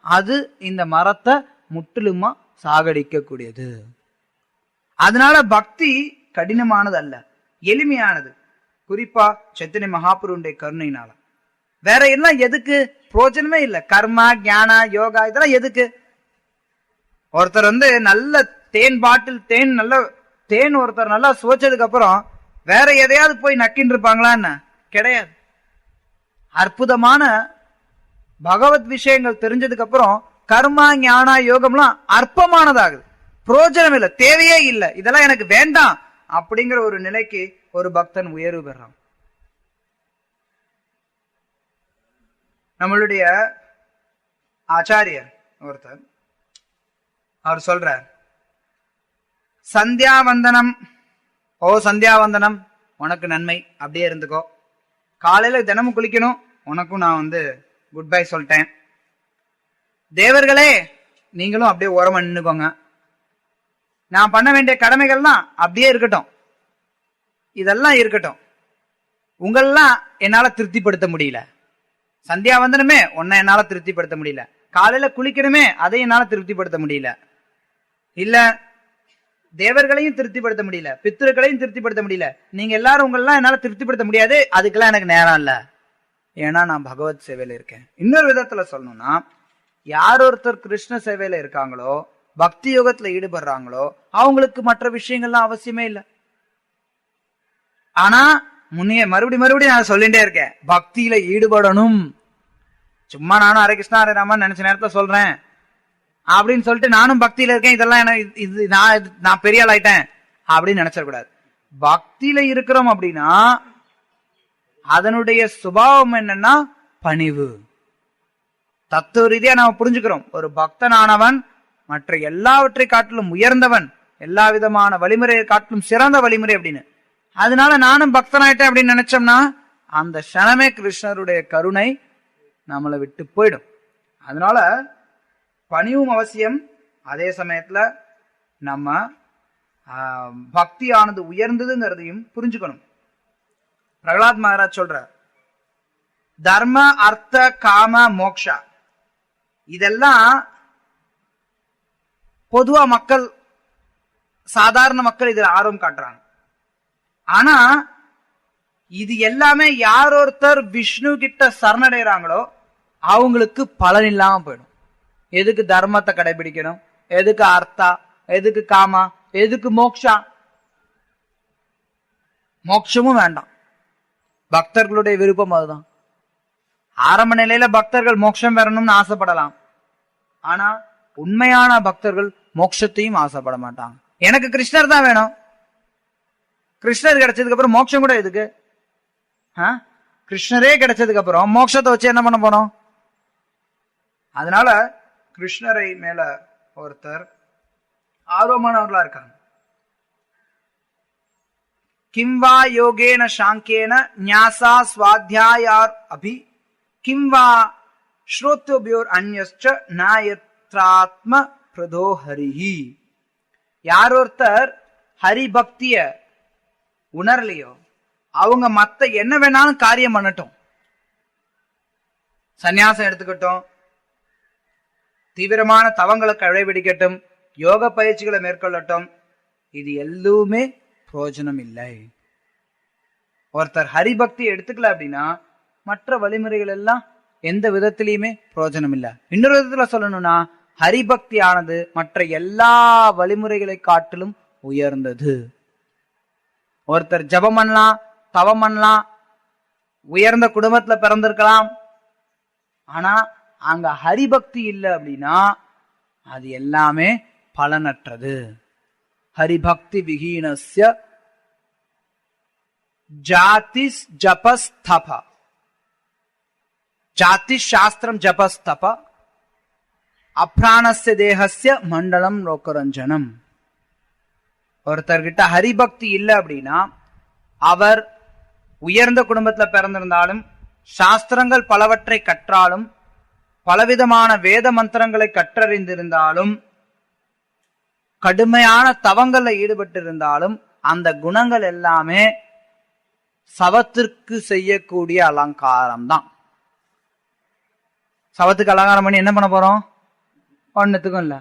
அது இந்த மரத்தை முற்றிலுமா சாகடிக்க கூடியது. அதனால பக்தி கடினமானது அல்ல, எளிமையானது. குறிப்பா சைத்தன்ய மகாபுருடைய கருணையினால. வேற எல்லாம் எதுக்கு பிரயோஜனமே இல்ல. கர்மா, ஞான, யோகா இதெல்லாம் எதுக்கு? ஒருத்தர் நல்ல தேன் பாட்டில் தேன் நல்ல தேன் ஒருத்தர் நல்லா சுவைச்சதுக்கு அப்புறம் வேற எதையாவது போய் நக்கின்னு இருப்பாங்களா என்ன? கிடையாது. அற்புதமான பகவத் விஷயங்கள் தெரிஞ்சதுக்கு அப்புறம் கர்மா, ஞான, யோகம்லாம் அற்பமானதாகுது, பிரயோஜனம் இல்லை, தேவையே இல்லை, இதெல்லாம் எனக்கு வேண்டாம் அப்படிங்கிற ஒரு நிலைக்கு ஒரு பக்தன் உயர்வு பெறான். நம்மளுடைய ஆச்சாரியர் ஒருத்தர் அவர் சொல்றார், சந்தியாவந்தனம், ஓ சந்தியாவந்தனம் உனக்கு நன்மை, அப்படியே இருந்துக்கோ. காலையில தினமும் குளிக்கணும், உனக்கும் நான் குட் பை சொல்லிட்டேன். தேவர்களே நீங்களும் அப்படியே ஓரமா நின்னுக்கோங்க. நான் பண்ண வேண்டிய கடமைகள்லாம் அப்படியே இருக்கட்டும், இதெல்லாம் இருக்கட்டும். உங்களெல்லாம் என்னால திருப்திப்படுத்த முடியல. சந்தியாவந்தனமே உன்னை என்னால திருப்திப்படுத்த முடியல. காலையில குளிக்கணுமே அதை என்னால திருப்திப்படுத்த முடியல. இல்ல தேவர்களையும் திருப்திப்படுத்த முடியல, பித்ருக்களையும் திருப்திப்படுத்த முடியல. நீங்க எல்லாரும் உங்களெல்லாம் என்னால திருப்திப்படுத்த முடியாது, அதுக்கெல்லாம் எனக்கு நேரம் இல்ல. ஏன்னா நான் பகவத் சேவையில இருக்கேன். இன்னொரு விதத்துல சொல்லணும்னா, யார் ஒருத்தர் கிருஷ்ண சேவையில இருக்காங்களோ, பக்தி யோகத்துல ஈடுபடுறாங்களோ, அவங்களுக்கு மற்ற விஷயங்கள்லாம் அவசியமே இல்லை. ஆனா மறுபடியும் நான் சொல்லிட்டே இருக்கேன், பக்தியில ஈடுபடணும். சும்மா நானும் ஹரே கிருஷ்ணா ஹரே ராமன் நினைச்ச நேரத்துல சொல்றேன் அப்படின்னு சொல்லிட்டு நானும் பக்தியில இருக்கேன், இதெல்லாம் இது நான் பெரிய ஆள் ஆயிட்டேன் அப்படின்னு நினைச்சிடக்கூடாது. பக்தியில இருக்கிறோம் அப்படின்னா அதனுடைய சுபாவம் என்னன்னா பணிவு. தத்துவ ரீதியா நாம புரிஞ்சுக்கிறோம், ஒரு பக்தனானவன் மற்ற எல்லாவற்றை காட்டிலும் உயர்ந்தவன், எல்லா விதமான வழிமுறையை காட்டிலும் சிறந்த வழிமுறை அப்படின்னு. அதனால நானும் பக்தனாயிட்டேன் அப்படின்னு நினைச்சோம்னா அந்த க்ஷணமே கிருஷ்ணருடைய கருணை நம்மளை விட்டு போயிடும். அதனால பணிவும் அவசியம். அதே சமயத்துல நம்ம பக்தியானது உயர்ந்ததுங்கிறதையும் புரிஞ்சுக்கணும். பிரகலாத் மகாராஜ் சொல்ற, தர்ம அர்த்த காம மோக்ஷா இதெல்லாம் பொதுவா மக்கள், சாதாரண மக்கள் இதுல ஆர்வம் காட்டுறாங்க. ஆனா இது எல்லாமே யார் ஒருத்தர் விஷ்ணு கிட்ட சரணடைறாங்களோ அவங்களுக்கு பலன் இல்லாம போயிடும். எதுக்கு தர்மத்தை கடைபிடிக்கணும், எதுக்கு அர்த்தா, எதுக்கு காமா, எதுக்கு மோக்ஷா? மோட்சமும் வேண்டாம். பக்தர்களுடைய விருப்பம் அதுதான். ஆரம்ப நிலையில பக்தர்கள் மோட்சம் பெறணும்னு ஆசைப்படலாம், ஆனா உண்மையான பக்தர்கள் மோட்சத்தையும் ஆசைப்பட மாட்டாங்க. எனக்கு கிருஷ்ணர் தான் வேணும், கிருஷ்ணர் கிடைச்சதுக்கு அப்புறம் மோட்சம் கூட எதுக்கு? கிருஷ்ணரே கிடைச்சதுக்கு அப்புறம் மோட்சத்தை வச்சு என்ன பண்ண போனோம்? அதனால கிருஷ்ணரை மேல ஒருத்தர் ஆர்வமானவர்களா இருக்காங்க. கிம்வா யோகேன சாங்கேன ஞாசா ஸ்வாத்யாயார் அபி கிம்வா ஸ்ரோத்யோபியோர் அந்யஸ்ச நாயத்ராத்ம பிரதோ ஹரிஹி. யார் ஒருத்தர் ஹரி பக்திய உணரலையோ அவங்க மத்த என்ன வேணாலும் காரியம் பண்ணட்டும், சந்நியாசம் எடுத்துக்கட்டும், தீவிரமான தவங்களை கடைபிடிக்கட்டும், யோக பயிற்சிகளை மேற்கொள்ளட்டும், இது எதுவுமே பிரயோஜனம் இல்லை. ஒருத்தர் ஹரிபக்தி எடுத்துக்கல அப்படின்னா மற்ற வழிமுறைகள் எல்லாம் எந்த விதத்திலையுமே பிரயோஜனம் இல்லை. இன்னொரு விதத்துல சொல்லணும்னா ஹரிபக்தி ஆனது மற்ற எல்லா வழிமுறைகளை காட்டிலும் உயர்ந்தது. ஒருத்தர் ஜபம் பண்ணலாம், தவம் பண்ணலாம், உயர்ந்த குடும்பத்துல பிறந்திருக்கலாம், ஆனா அங்க ஹரிபக்தி இல்லை அப்படின்னா அது எல்லாமே பலனற்றது. ஹரிபக்தி விஹீனஸ்ய ஜாதிஸ் ஜபஸ்தப, ஜாதி சாஸ்திரம் ஜபஸ்தப அப்ராணஸ்ய தேகஸ்ய மண்டலம் லோகரஞ்சனம். ஒருத்தர்கிட்ட ஹரிபக்தி இல்லை அப்படின்னா அவர் உயர்ந்த குடும்பத்துல பிறந்திருந்தாலும், சாஸ்திரங்கள் பலவற்றை கற்றாலும், பலவிதமான வேத மந்திரங்களை கற்றறிந்திருந்தாலும், கடுமையான தவங்கள்ல ஈடுபட்டிருந்தாலும், அந்த குணங்கள் எல்லாமே சவத்திற்கு செய்யக்கூடிய அலங்காரம் தான். சவத்துக்கு அலங்காரம் பண்ணி என்ன பண்ண போறோம்? ஒன்னுத்துக்கும் இல்ல.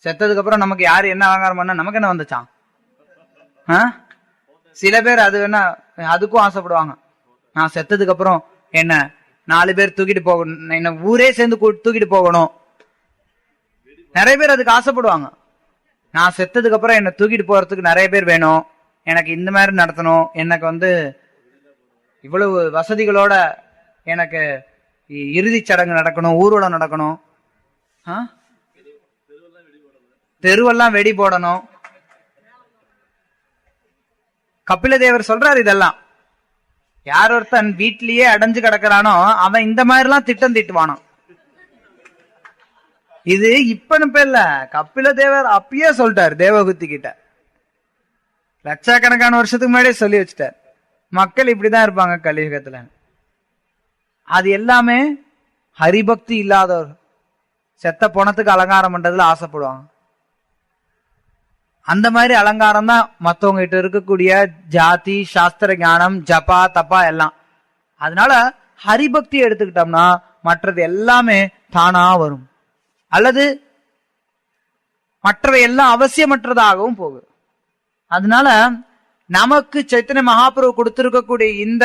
செத்ததுக்கு அப்புறம் நமக்கு யாரு என்ன அலங்காரம் பண்ணா நமக்கு என்ன வந்துச்சான்? சில பேர் அது வேணா அதுக்கும் ஆசைப்படுவாங்க. நான் செத்ததுக்கு அப்புறம் என்ன 4 பேர் தூக்கிட்டு போகணும், என்ன ஊரே சேர்ந்து தூக்கிட்டு போகணும். நிறைய பேர் அதுக்கு ஆசைப்படுவாங்க. நான் செத்ததுக்கு அப்புறம் என்ன தூக்கிட்டு போறதுக்கு நிறைய பேர் வேணும், எனக்கு இந்த மாதிரி நடத்தணும், எனக்கு இவ்வளவு வசதிகளோட எனக்கு இறுதி சடங்கு நடக்கணும், ஊர்வலம் நடக்கணும், தெருவெல்லாம் வெடி போடணும். கபில தேவர் சொல்றாரு இதெல்லாம். யார் ஒருத்தன் வீட்லயே அடைஞ்சு கிடக்கிறானோ அவன் இந்த மாதிரி எல்லாம் திட்டம் திட்டுவானோ. இது இப்ப இல்ல, கபில தேவர் அப்பயே சொல்லிட்டாரு தேவகுத்தி கிட்ட. லட்சக்கணக்கான வருஷத்துக்கு முன்னாடியே சொல்லி வச்சுட்டார், மக்கள் இப்படிதான் இருப்பாங்க கலியுகத்துல. அது எல்லாமே ஹரிபக்தி இல்லாதவர் செத்த போனத்துக்கு அலங்காரம் பண்றதுல ஆசைப்படுவாங்க. அந்த மாதிரி அலங்காரம் தான் மத்தவங்க கிட்ட இருக்கக்கூடிய ஜாதி சாஸ்திர ஞானம் ஜபா தப்பா எல்லாம். அதனால ஹரிபக்தி எடுத்துக்கிட்டோம்னா மற்றது எல்லாமே தானா வரும், அல்லது மற்றவை எல்லாம் அவசியமற்றதாகவும் போகுது. அதனால நமக்கு சைத்தன்ய மகாபிரபு கொடுத்திருக்கக்கூடிய இந்த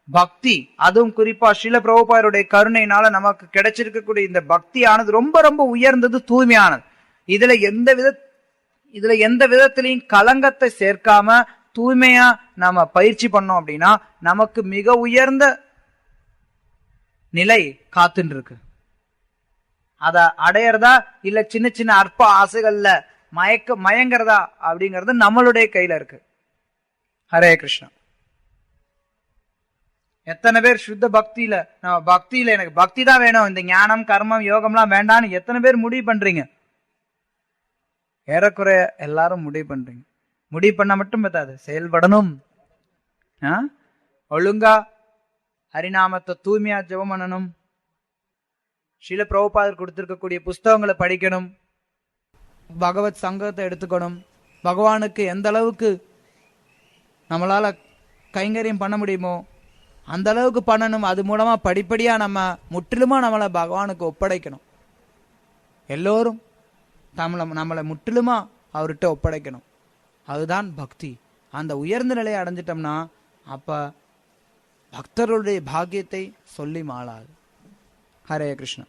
பக்தி, அதுவும் குறிப்பா ஸ்ரீல பிரபுபாதருடைய கருணையினால நமக்கு கிடைச்சிருக்கக்கூடிய இந்த பக்தியானது ரொம்ப ரொம்ப உயர்ந்தது, தூய்மையானது. இதுல எந்த விதத்திலையும் கலங்கத்தை சேர்க்காம தூய்மையா நாம பயிற்சி பண்ணோம் அப்படின்னா நமக்கு மிக உயர்ந்த நிலை காத்துன்னு இருக்கு. அத அடையறதா இல்ல சின்ன சின்ன அற்ப ஆசைகள்ல மயங்கிறதா அப்படிங்கறது நம்மளுடைய கையில இருக்கு. ஹரே கிருஷ்ணா. எத்தனை பேர் சுத்த பக்தியில எனக்கு பக்தி தான் வேணும், இந்த ஞானம் கர்மம் யோகம்லாம் வேண்டான்னு எத்தனை பேர் முடிவு பண்றீங்க? ஏறக்குறைய எல்லாரும் முடிவு பண்றீங்க. முடிவு பண்ண மட்டும் பத்தாது, செயல்படணும். ஒழுங்கா ஹரிநாமத்தை தூய்மையா ஜெபம் பண்ணணும், ஸ்ரீல பிரபுபாதர் கொடுத்திருக்கக்கூடிய புஸ்தகங்களை படிக்கணும், பகவத் சங்கத்தை எடுத்துக்கணும், பகவானுக்கு எந்த அளவுக்கு நம்மளால கைங்கரியம் பண்ண முடியுமோ அந்த அளவுக்கு பண்ணணும். அது மூலமா படிப்படியா நம்ம முற்றிலுமா நம்மளை பகவானுக்கு ஒப்படைக்கணும். எல்லோரும் நம்மளை முற்றிலுமா அவர்கிட்ட ஒப்படைக்கணும். அதுதான் பக்தி. அந்த உயர்ந்த நிலையை அடைஞ்சிட்டோம்னா அப்ப பக்தர்களுடைய பாக்கியத்தை சொல்லி மாளாது. ஹரே கிருஷ்ணா.